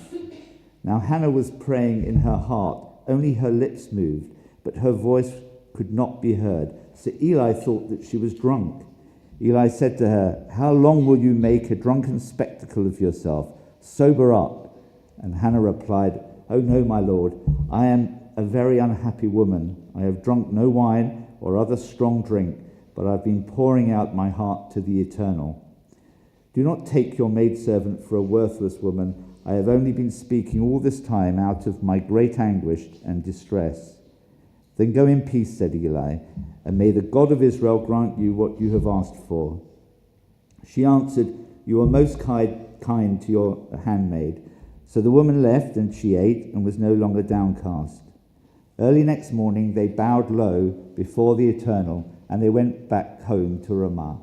Now Hannah was praying in her heart, only her lips moved, but her voice could not be heard. So Eli thought that she was drunk. Eli said to her, How long will you make a drunken spectacle of yourself? Sober up. And Hannah replied, Oh no, my lord, I am a very unhappy woman. I have drunk no wine or other strong drink, but I've been pouring out my heart to the Eternal. Do not take your maidservant for a worthless woman. I have only been speaking all this time out of my great anguish and distress. Then go in peace, said Eli, and may the God of Israel grant you what you have asked for. She answered, You are most kind to your handmaid. So the woman left, and she ate and was no longer downcast. Early next morning they bowed low before the Eternal, and they went back home to Ramah.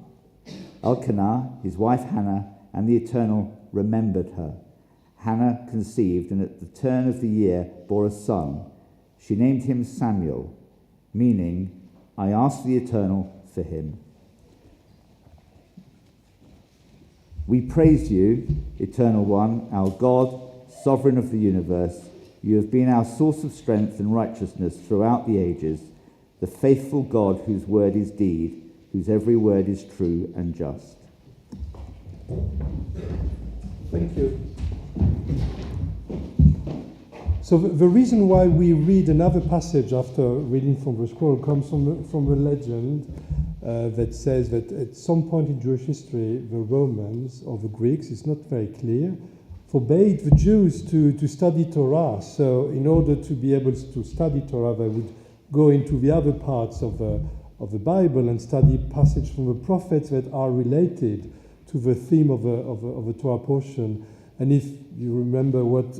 Elkanah, his wife Hannah, and the Eternal remembered her. Hannah conceived, and at the turn of the year bore a son. She named him Samuel, meaning, I asked the Eternal for him. We praise you, Eternal One, our God, Sovereign of the universe. You have been our source of strength and righteousness throughout the ages, the faithful God whose word is deed, whose every word is true and just. Thank you. So the reason why we read another passage after reading from the scroll comes from a legend that says that at some point in Jewish history, the Romans or the Greeks, it's not very clear, forbade the Jews to study Torah. So in order to be able to study Torah, they would go into the other parts of the Bible and study passages from the prophets that are related to the theme of the Torah portion. And if you remember what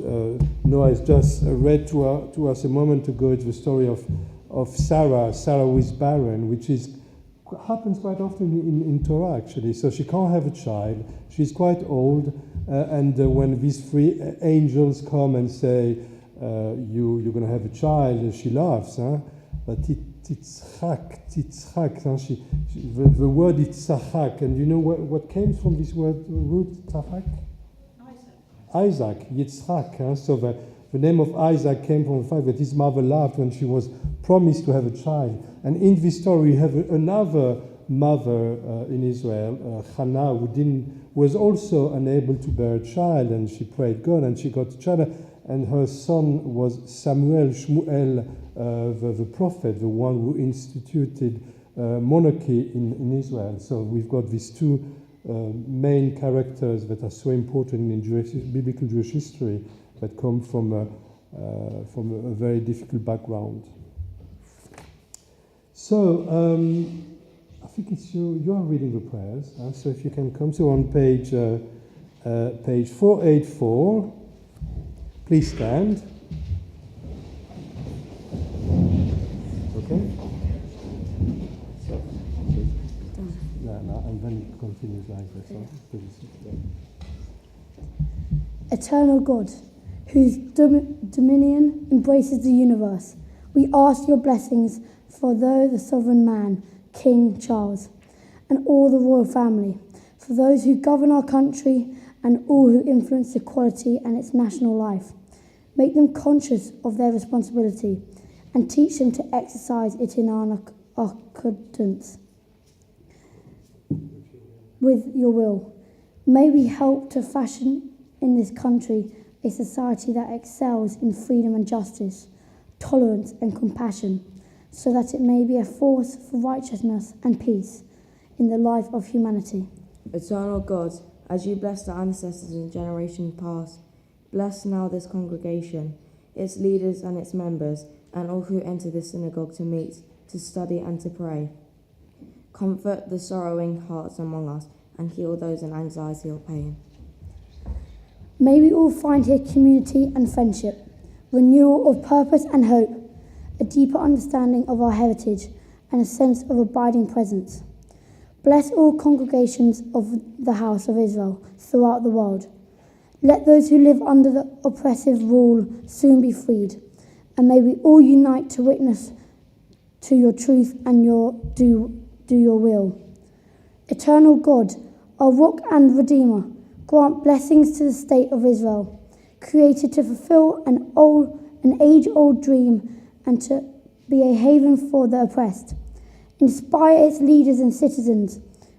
Noah has just read to us a moment ago, it's the story of Sarah who is barren, which happens quite often in Torah, actually. So she can't have a child. She's quite old. And when these three angels come and say, you're going to have a child, she laughs. Huh? But titzchak. Huh? The word itzachak. And you know what came from this root, tzachak? Isaac, Yitzchak. Huh? So the name of Isaac came from the fact that his mother laughed when she was promised to have a child. And in this story, we have another mother in Israel, Hannah, who was also unable to bear a child, and she prayed God, and she got a child, and her son was Shmuel, the prophet, the one who instituted monarchy in Israel. So we've got these two main characters that are so important in biblical Jewish history that come from a very difficult background. So I think it's you are reading the prayers. So if you can come to on page 484, please stand. Okay. And then it continues like this. Eternal God, whose dominion embraces the universe, we ask your blessings for the sovereign man, King Charles, and all the royal family, for those who govern our country and all who influence equality and its national life. Make them conscious of their responsibility and teach them to exercise it in accordance with your will. May we help to fashion in this country a society that excels in freedom and justice, tolerance and compassion, so that it may be a force for righteousness and peace in the life of humanity. Eternal God, as you blessed our ancestors in generations past, bless now this congregation, its leaders and its members, and all who enter this synagogue to meet to study and to pray. Comfort the sorrowing hearts among us and heal those in anxiety or pain. May we all find here community and friendship, renewal of purpose and hope, a deeper understanding of our heritage, and a sense of abiding presence. Bless all congregations of the house of Israel throughout the world. Let those who live under the oppressive rule soon be freed, and may we all unite to witness to your truth and do your will. Eternal God, our rock and redeemer, grant blessings to the state of Israel, created to fulfill an age-old dream and to be a haven for the oppressed. Inspire its leaders and citizens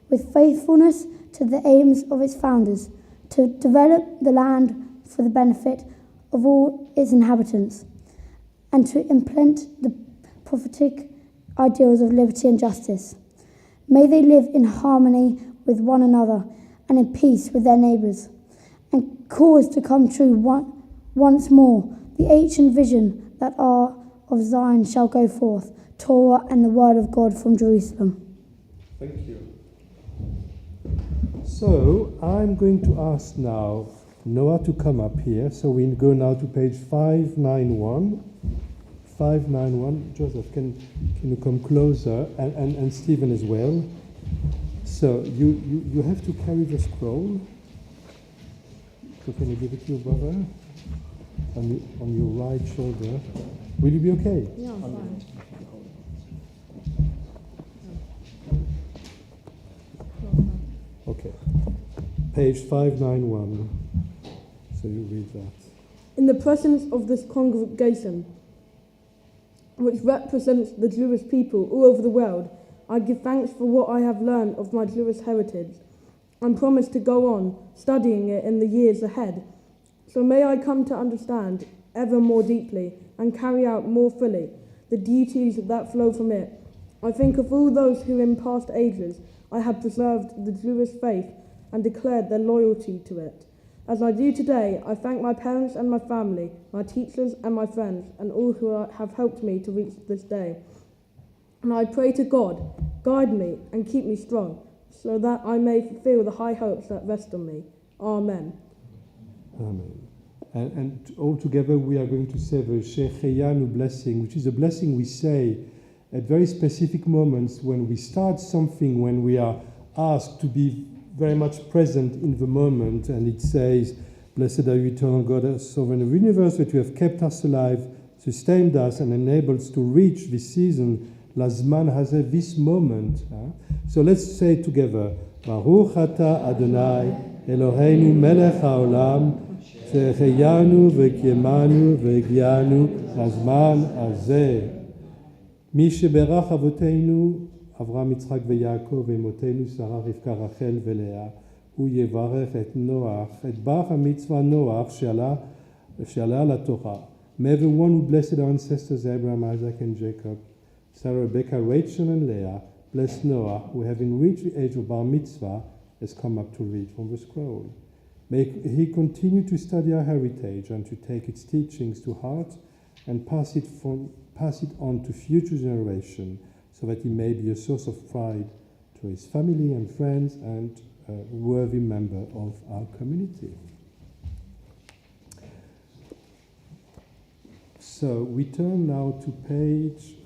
with faithfulness to the aims of its founders, to develop the land for the benefit of all its inhabitants, and to implement the prophetic ideals of liberty and justice. May they live in harmony with one another and in peace with their neighbours, and cause to come true once more the ancient vision that of Zion shall go forth, Torah and the word of God from Jerusalem. Thank you. So I'm going to ask now Noah to come up here. So we go now to page 591. 591. Joseph, can you come closer? And Stephen as well. So you have to carry the scroll. So can you give it to your brother? On your right shoulder. Will you be okay? Yeah, I'm fine. Okay. Page 591. So you read that. In the presence of this congregation, which represents the Jewish people all over the world, I give thanks for what I have learned of my Jewish heritage and promise to go on studying it in the years ahead. So may I come to understand ever more deeply and carry out more fully the duties that flow from it. I think of all those who in past ages I have preserved the Jewish faith and declared their loyalty to it. As I do today, I thank my parents and my family, my teachers and my friends, and all who have helped me to reach this day. And I pray to God, guide me and keep me strong, so that I may fulfill the high hopes that rest on me. Amen. Amen. And all together we are going to say the Shecheyanu blessing, which is a blessing we say at very specific moments when we start something, when we are asked to be very much present in the moment. And it says, "Blessed are you, eternal God, sovereign of the universe, that you have kept us alive, sustained us, and enabled us to reach this season, Lazman Hazeh, this moment." So let's say together, Baruch Ata Adonai, Eloheinu melech haolam, שהחיינו וקיימנו והגיענו לזמן הזה. מי שברך אבותינו, אברהם, יצחק ויעקב, ואמותינו שרה, רבקה, רחל ולאה, הוא יברך את נוח, את בר המצווה נוח שעלה לתורה. May everyone who blessed our ancestors Abraham, Isaac and Jacob, Sarah, Rebecca, Rachel and Leah, bless Noah, who having reached the age of bar mitzvah, has come up to read from the scroll. May he continue to study our heritage and to take its teachings to heart and pass it on to future generations, so that he may be a source of pride to his family and friends and a worthy member of our community. So we turn now to page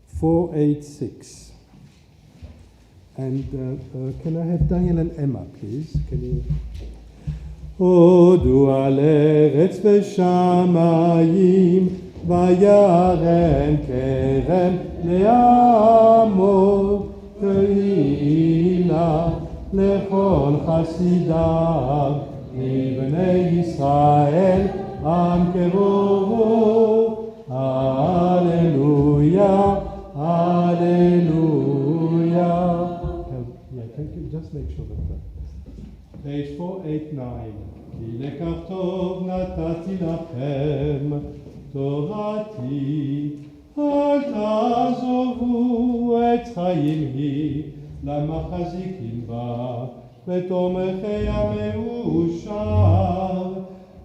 486. And can I have Daniel and Emma, please? Can you? הודו על ארץ ושמיים, וירן כרם לעמו, תהילה לכל חסידיו, מבני ישראל עם קרובו. Hallelujah, hallelujah. Just make sure that page 489. כי לקח טוב נתתי לכם תורתי, אל תעזובו את חיים היא, למחזיקים בה, ותומכי המאושר,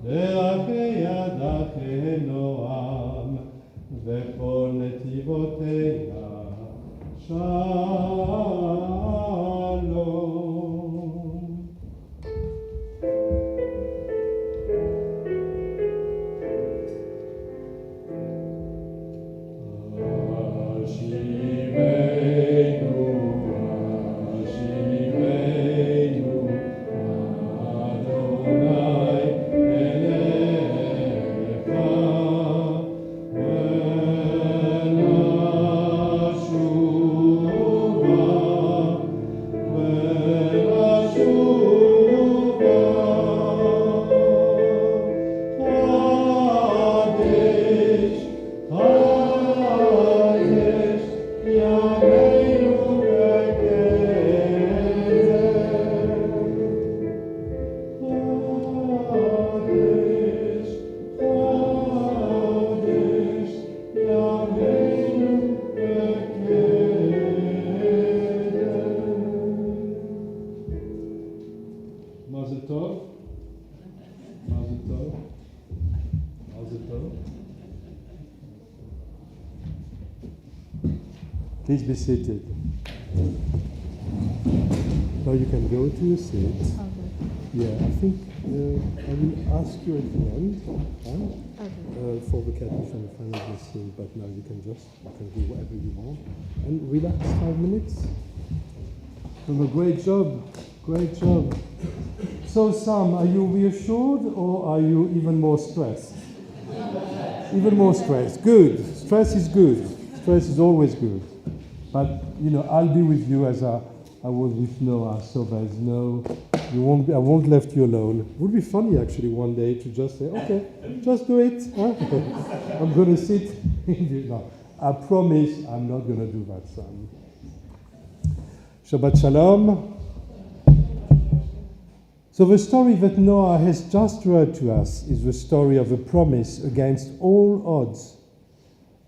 דרכי ידכם נוח. Please be seated. Now you can go to your seat. Yeah, I think I will ask you at the end for the catfish and the final blessing, but now you can do whatever you want. And relax 5 minutes. Great job. Great job. So Sam, are you reassured or are you even more stressed? Even more stressed. Good. Stress is good. Stress is always good. But, I'll be with you as I was with Noah, so there's I won't left you alone. It would be funny actually one day to just say, okay, just do it. Huh? I'm going to sit. No, I promise I'm not going to do that, Sam. Shabbat Shalom. So the story that Noah has just read to us is the story of a promise against all odds.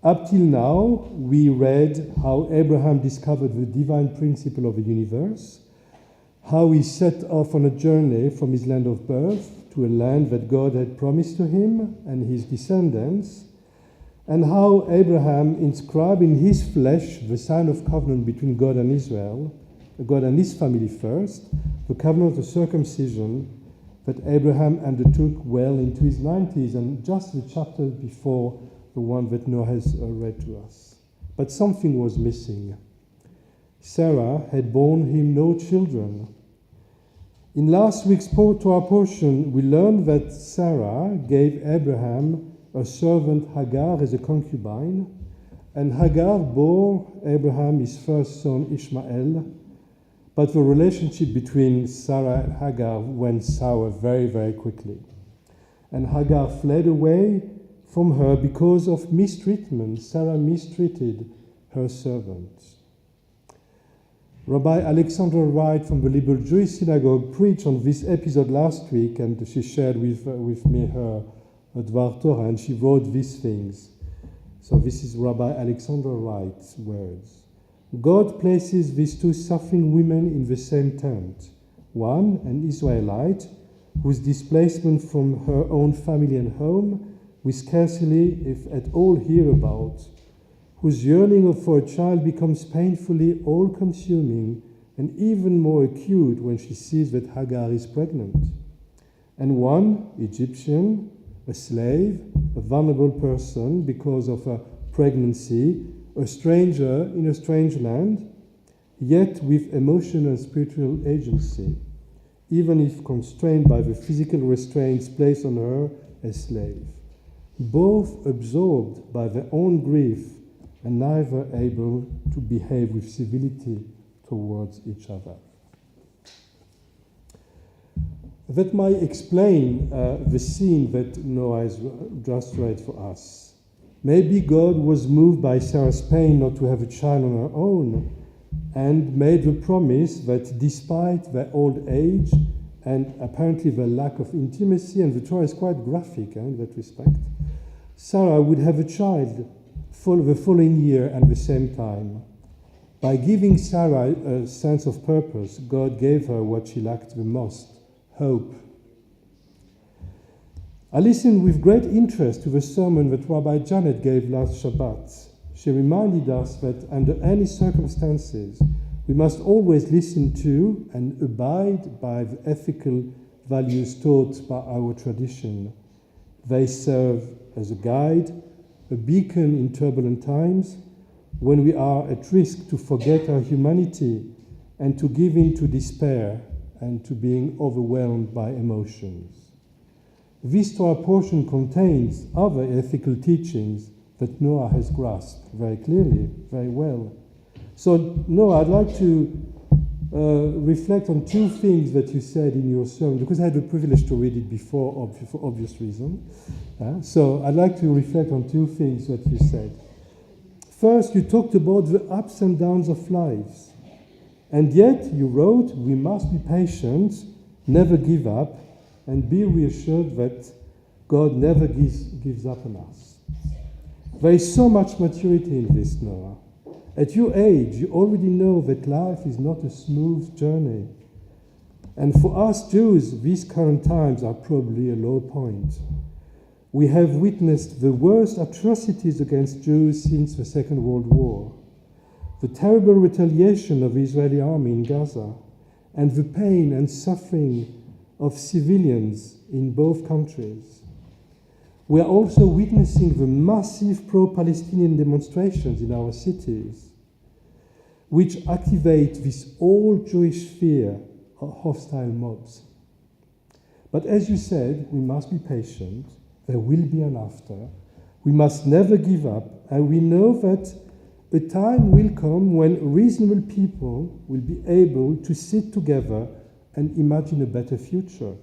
Up till now, we read how Abraham discovered the divine principle of the universe, how he set off on a journey from his land of birth to a land that God had promised to him and his descendants, and how Abraham inscribed in his flesh the sign of covenant between God and Israel, God and his family first, the covenant of circumcision that Abraham undertook well into his 90s, and just the chapter before the one that Noah has read to us. But something was missing. Sarah had borne him no children. In last week's Torah portion, we learned that Sarah gave Abraham a servant Hagar as a concubine, and Hagar bore Abraham his first son Ishmael. But the relationship between Sarah and Hagar went sour very, very quickly. And Hagar fled away from her because of mistreatment. Sarah mistreated her servant. Rabbi Alexander Wright from the Liberal Jewish Synagogue preached on this episode last week, and she shared with me her Dvar Torah, and she wrote these things. So this is Rabbi Alexander Wright's words. God places these two suffering women in the same tent. One, an Israelite, whose displacement from her own family and home we scarcely, if at all, hear about, whose yearning for a child becomes painfully all-consuming and even more acute when she sees that Hagar is pregnant. And one, Egyptian, a slave, a vulnerable person because of a pregnancy, a stranger in a strange land, yet with emotional and spiritual agency, even if constrained by the physical restraints placed on her as slave. Both absorbed by their own grief and neither able to behave with civility towards each other. That might explain the scene that Noah has just read for us. Maybe God was moved by Sarah's pain not to have a child on her own and made the promise that despite their old age and apparently the lack of intimacy, and the Torah is quite graphic in that respect, Sarah would have a child for the following year at the same time. By giving Sarah a sense of purpose, God gave her what she lacked the most, hope. I listened with great interest to the sermon that Rabbi Janet gave last Shabbat. She reminded us that under any circumstances, we must always listen to and abide by the ethical values taught by our tradition. They serve as a guide, a beacon in turbulent times, when we are at risk to forget our humanity and to give in to despair and to being overwhelmed by emotions. This Torah portion contains other ethical teachings that Noah has grasped very clearly, very well. So, Noah, I'd like to reflect on two things that you said in your sermon, because I had the privilege to read it before, for obvious reasons. So I'd like to reflect on two things that you said. First, you talked about the ups and downs of lives. And yet, you wrote, we must be patient, never give up, and be reassured that God never gives up on us. There is so much maturity in this, Noah. At your age, you already know that life is not a smooth journey. And for us Jews, these current times are probably a low point. We have witnessed the worst atrocities against Jews since the Second World War. the terrible retaliation of the Israeli army in Gaza, and the pain and suffering of civilians in both countries. We are also witnessing the massive pro-Palestinian demonstrations in our cities, which activate this all-Jewish fear of hostile mobs. But as you said, we must be patient. There will be an after. We must never give up, and we know that a time will come when reasonable people will be able to sit together and imagine a better future.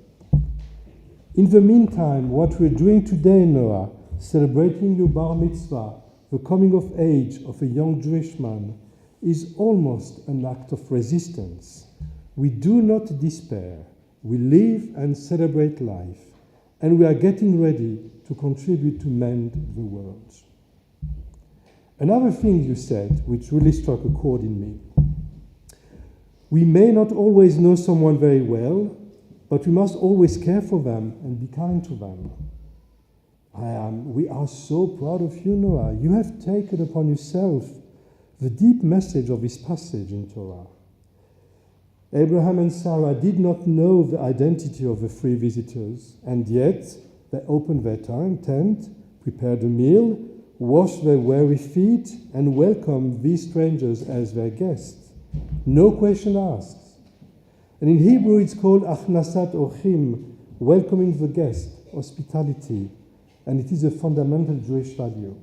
In the meantime, what we're doing today, Noah, celebrating your bar mitzvah, the coming of age of a young Jewish man, is almost an act of resistance. We do not despair. We live and celebrate life, and we are getting ready to contribute to mend the world. Another thing you said, which really struck a chord in me, we may not always know someone very well, but we must always care for them and be kind to them. We are so proud of you, Noah. You have taken upon yourself the deep message of this passage in Torah. Abraham and Sarah did not know the identity of the three visitors, and yet they opened their tent, prepared a meal, washed their weary feet, and welcomed these strangers as their guests. No question asked. And in Hebrew it's called achnasat orchim, welcoming the guest, hospitality, and it is a fundamental Jewish value.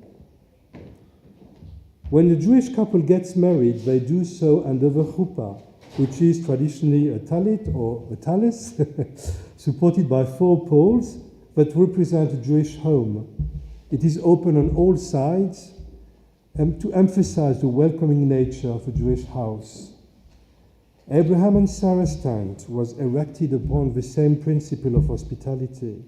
When a Jewish couple gets married, they do so under the chuppah, which is traditionally a talit or a tallis, supported by 4 poles that represent a Jewish home. It is open on all sides to emphasize the welcoming nature of a Jewish house. Abraham and Sarah's tent was erected upon the same principle of hospitality,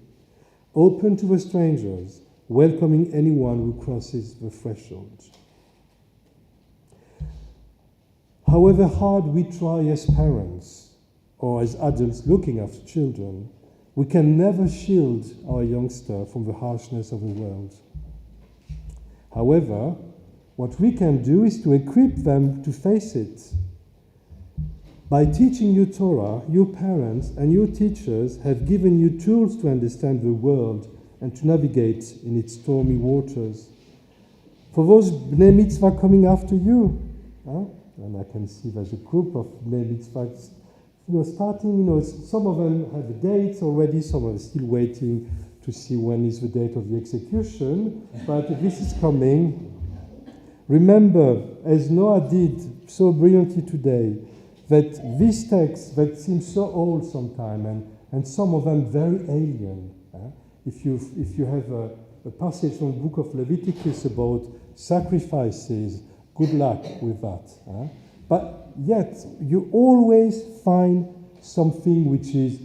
open to the strangers, welcoming anyone who crosses the threshold. However hard we try as parents or as adults looking after children, we can never shield our youngster from the harshness of the world. However, what we can do is to equip them to face it. By teaching you Torah, your parents and your teachers have given you tools to understand the world and to navigate in its stormy waters. For those Bnei Mitzvah coming after you, and I can see there's a group of Bnei Mitzvah, starting, some of them have the dates already, some are still waiting to see when is the date of the execution, but this is coming. Remember, as Noah did so brilliantly today, that these texts that seem so old sometimes, and some of them very alien. If you have a passage from the book of Leviticus about sacrifices, good luck with that. But yet, you always find something which is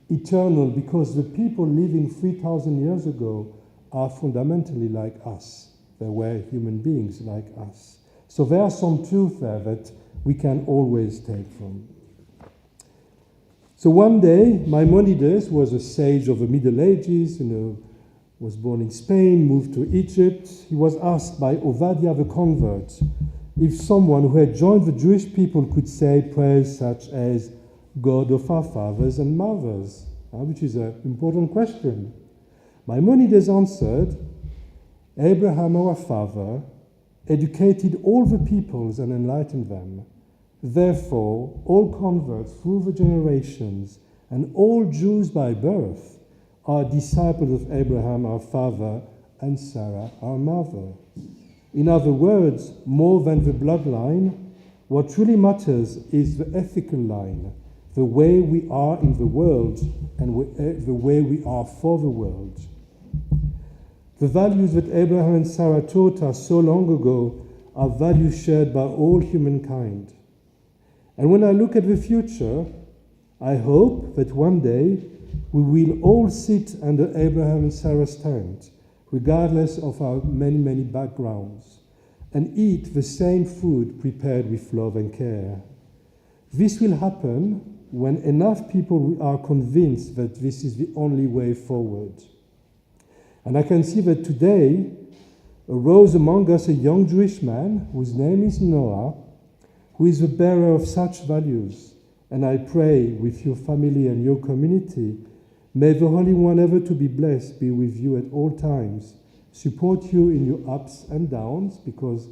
eternal, because the people living 3,000 years ago are fundamentally like us. They were human beings like us. So there are some truth there that we can always take from. So one day, Maimonides was a sage of the Middle Ages, was born in Spain, moved to Egypt. He was asked by Ovadia the convert if someone who had joined the Jewish people could say prayers such as God of our fathers and mothers, which is an important question. Maimonides answered, Abraham, our father, educated all the peoples and enlightened them. Therefore, all converts through the generations and all Jews by birth are disciples of Abraham, our father, and Sarah, our mother. In other words, more than the bloodline, what really matters is the ethical line, the way we are in the world and the way we are for the world. The values that Abraham and Sarah taught us so long ago are values shared by all humankind. And when I look at the future, I hope that one day we will all sit under Abraham and Sarah's tent, regardless of our many, many backgrounds, and eat the same food prepared with love and care. This will happen when enough people are convinced that this is the only way forward. And I can see that today arose among us a young Jewish man whose name is Noah, who is the bearer of such values. And I pray with your family and your community, may the Holy One ever to be blessed be with you at all times, support you in your ups and downs, because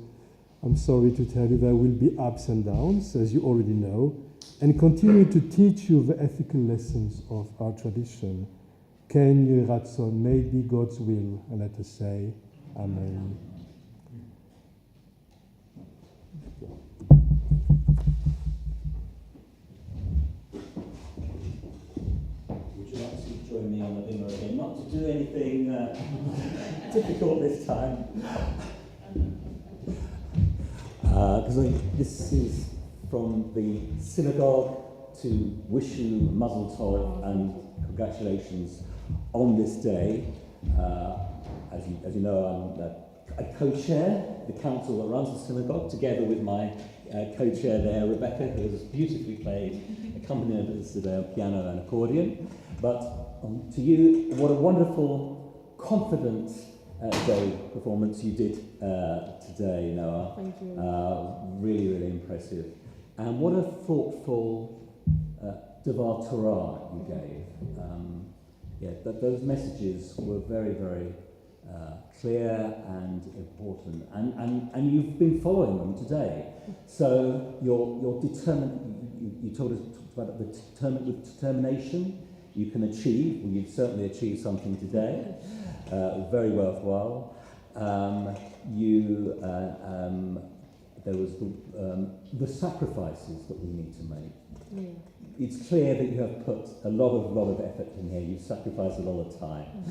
I'm sorry to tell you there will be ups and downs, as you already know, and continue to teach you the ethical lessons of our tradition. Ken Yeh Ratzon, may it be God's will, and let us say, Amen. Would you like to join me on the Bimmer again? Not to do anything difficult this time. Because this is from the Synagogue to wish you Mazel Tov and congratulations on this day. As you know, I co-chair the council that runs the synagogue, together with my co-chair there, Rebecca, who has beautifully played, accompanied us today on piano and accordion. But to you, what a wonderful, confident day performance you did today, Noah. Thank you. Really, really impressive. And what a thoughtful Devar Torah you gave. Those messages were very, very clear and important, and you've been following them today. So you're determined. You talked about the determination you can achieve. Well, you've certainly achieved something today. Very worthwhile. There was the sacrifices that we need to make. Yeah. It's clear that you have put a lot of effort in here. You've sacrificed a lot of time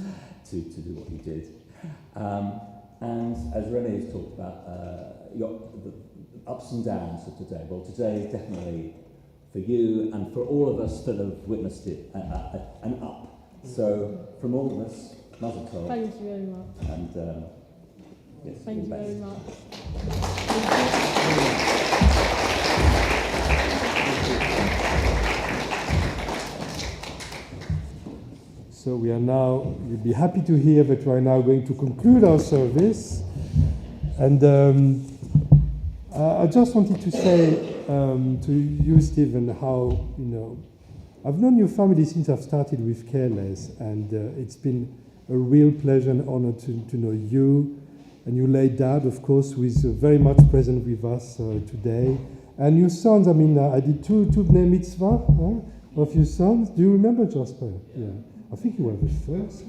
to do what you did. And as René has talked about, the ups and downs of today. Well, today is definitely for you and for all of us that have witnessed it an up. So from all of us, Mazel Tov. Thank you very much. And yes, Thank all you the very best. much. So we are now, you'll be happy to hear that we are now going to conclude our service. And I just wanted to say to you, Stephen, how, I've known your family since I've started with Careless, and it's been a real pleasure and honor to know you and your late dad, of course, who is very much present with us today. And your sons, I did two bnei mitzvah of your sons. Do you remember, Jasper? Yeah. I think you were the first.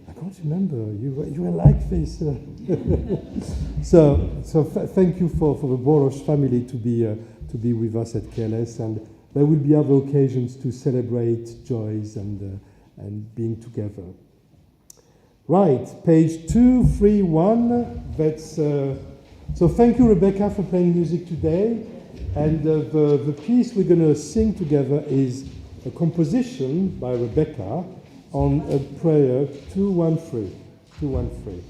I can't remember. You were like this. So thank you for the Boros family to be with us at KLS, and there will be other occasions to celebrate joys and being together. Right, page 231. That's so. Thank you, Rebecca, for playing music today. And the piece we're going to sing together is a composition by Rebecca on a prayer 213. 213.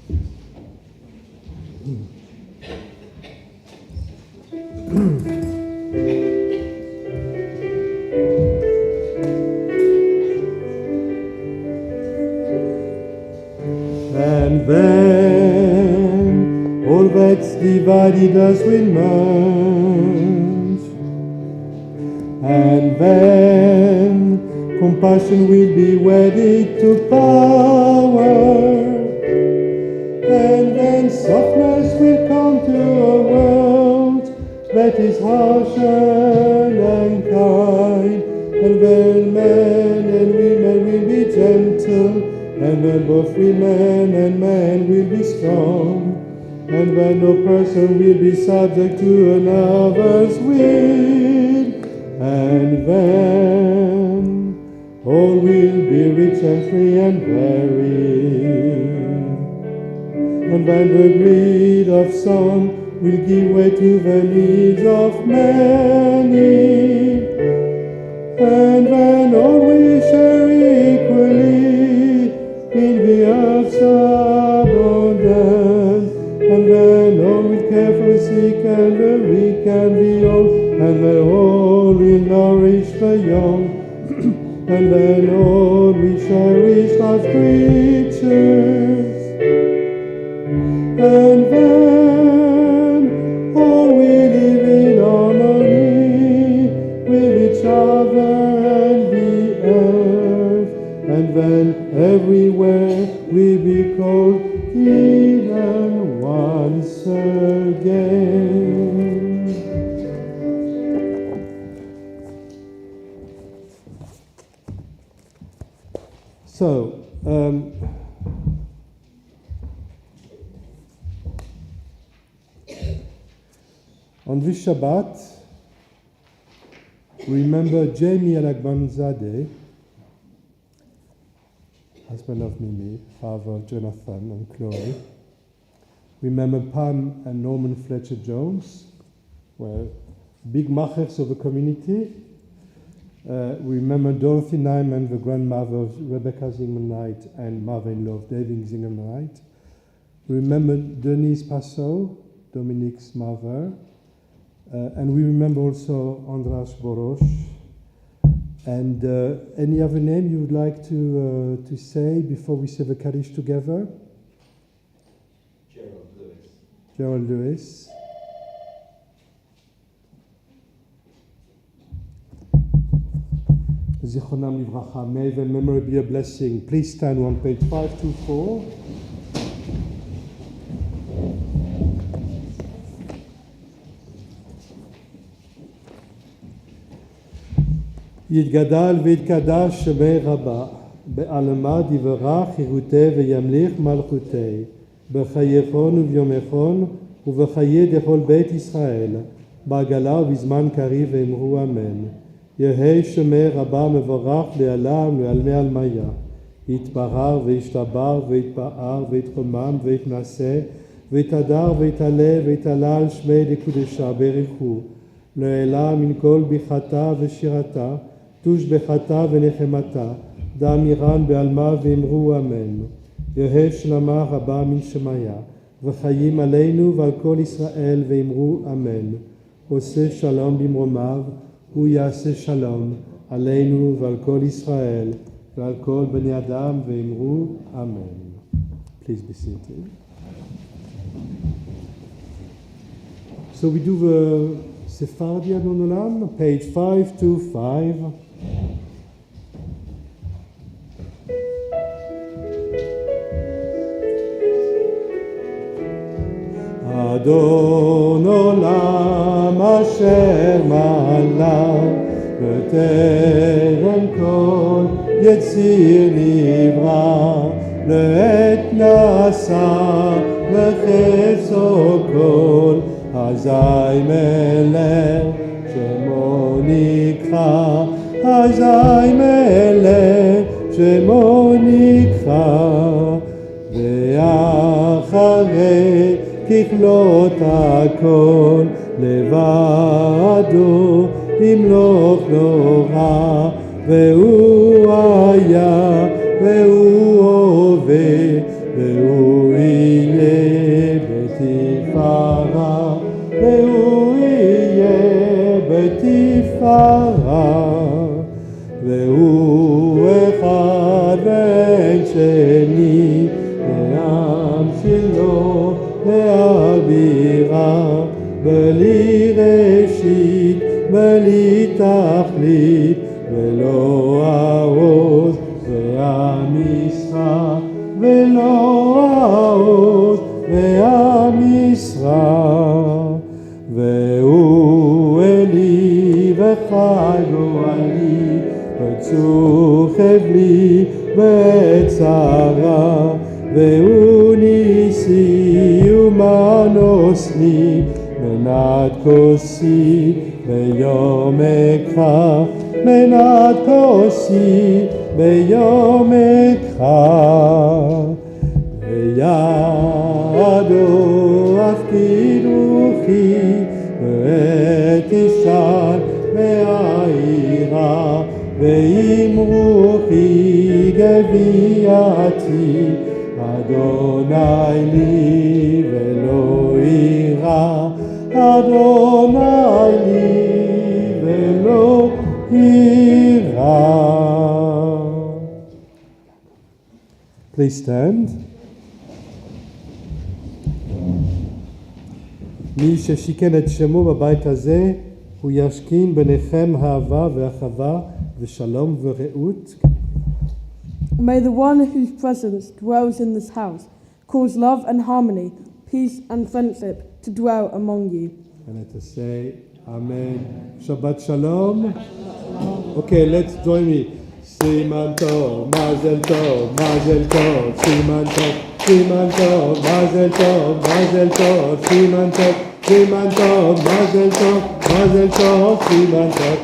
And then all that's divided us will merge, and then compassion will be wedded to power, and then softness will come to a world that is harsh and kind, and then men and women will be gentle, and then both women and men will be strong, and then no person will be subject to another's will, and then all will be rich and free and varied, and then the greed of some will give way to the needs of many, and then all will share equally in the earth's abundance, and then all will care for the sick and the weak and the old, and then all will nourish the young, and then all will cherish God's creatures, and then all will live be called even once again. So, on this Shabbat, remember Jamie Alagbanzadeh, husband of Mimi, father of Jonathan and Chloe. Remember Pam and Norman Fletcher Jones, were big machers of the community. Remember Dorothy Nyman, the grandmother of Rebecca Singerman-Knight and mother-in-law of David Singerman-Knight. Remember Denise Passau, Dominique's mother. And we remember also Noah Boros. And any other name you would like to say before we say the Kaddish together? Gerald Lewis. Zichronam Livracha. May the memory be a blessing. Please stand on page 524. יתגדל ויתקדש שמי רבה, בעלמא דברך חירותי וימליך מלכותי, בחייכון וביומכון ובחיי דכל בית ישראל, בעגלה ובזמן קריב ואמרו אמן. יהי שמי רבה מבורך לעלם ולעלמי עלמיה, יתברר וישתבר ויתפאר ויתרומם ויתנשא ויתהדר ויתעלה ויתעלה על שמי לקודשה בריחו, לעילה מן כל ביחתה ושירתה, תושבחתה ונחמתה, דאמירן בעלמה ואמרו אמן. יהי שלמה רבה מן שמיה, וחיים עלינו ועל כל ישראל ואמרו אמן. עושה שלום במרומיו, הוא יעשה שלום עלינו ועל כל ישראל ועל כל בני אדם ואמרו אמן. Please be seated. So we do the Sephardi Adon Olam, page 525. Adon Olam asher ma'alav b'terem kol yetzir nivra le'et nasa v'chezo kol Azai melech shemo nikra, Azai melech shemo nikra, ve'acharei kichlot hakol levado imloch lo ra, ve'hu haya ve'hu oveh ve'hu yeh betifara והוא יהיה בתפארה, והוא אחד ואין שני, להמשילו להעבירה, בלי ראשית, בלי תכלית, ולא העוז והמשרה, ולא העוז והמשרה. והוא אלי וחי גואלי, בצור חבלי בצרה, והוא ניסי ומנוסני, מנת כוסי ביום אקרא, מנת כוסי ביום אקרא. וידו אפקיד רוחי ואת אישן והעירה, ועם רוחי גביעתי, אדוני לי ולא אירא, אדוני לי ולא אירא. Please stand. מי ששיקן את שמו בבית הזה, הוא ישכין ביניכם אהבה ואחווה ושלום ורעות. May the one whose presence dwells in this house cause love and harmony, peace and friendship to dwell among you. And let us say, Amen. Shabbat Shalom. Okay, let's join me. Siman Tov, Mazel Tov, Mazel Tov, Siman Tov, Siman Tov, Mazel Tov, Mazel Tov, Siman Tov, Siman Tov, Mazel Tov, Mazel Tov, Siman Tov.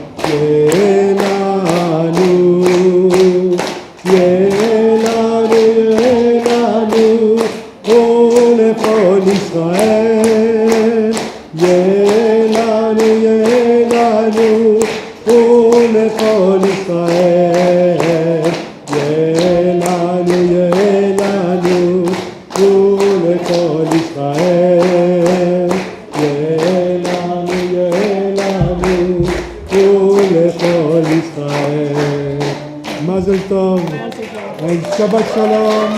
Yelanu, Yelanu, Yelanu, ולכל ישראל. Yelanu, Yelanu, ולכל ישראל. Yelanu, Yelanu, ולכל ישראל. Yelanu, Yelanu, ולכל ישראל. Mazel Tov and Shabbat Shalom.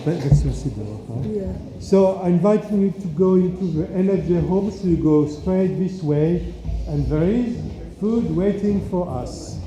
Let's sit down. Yeah. So I'm inviting you to go into the energy home, so you go straight this way, and there is food waiting for us.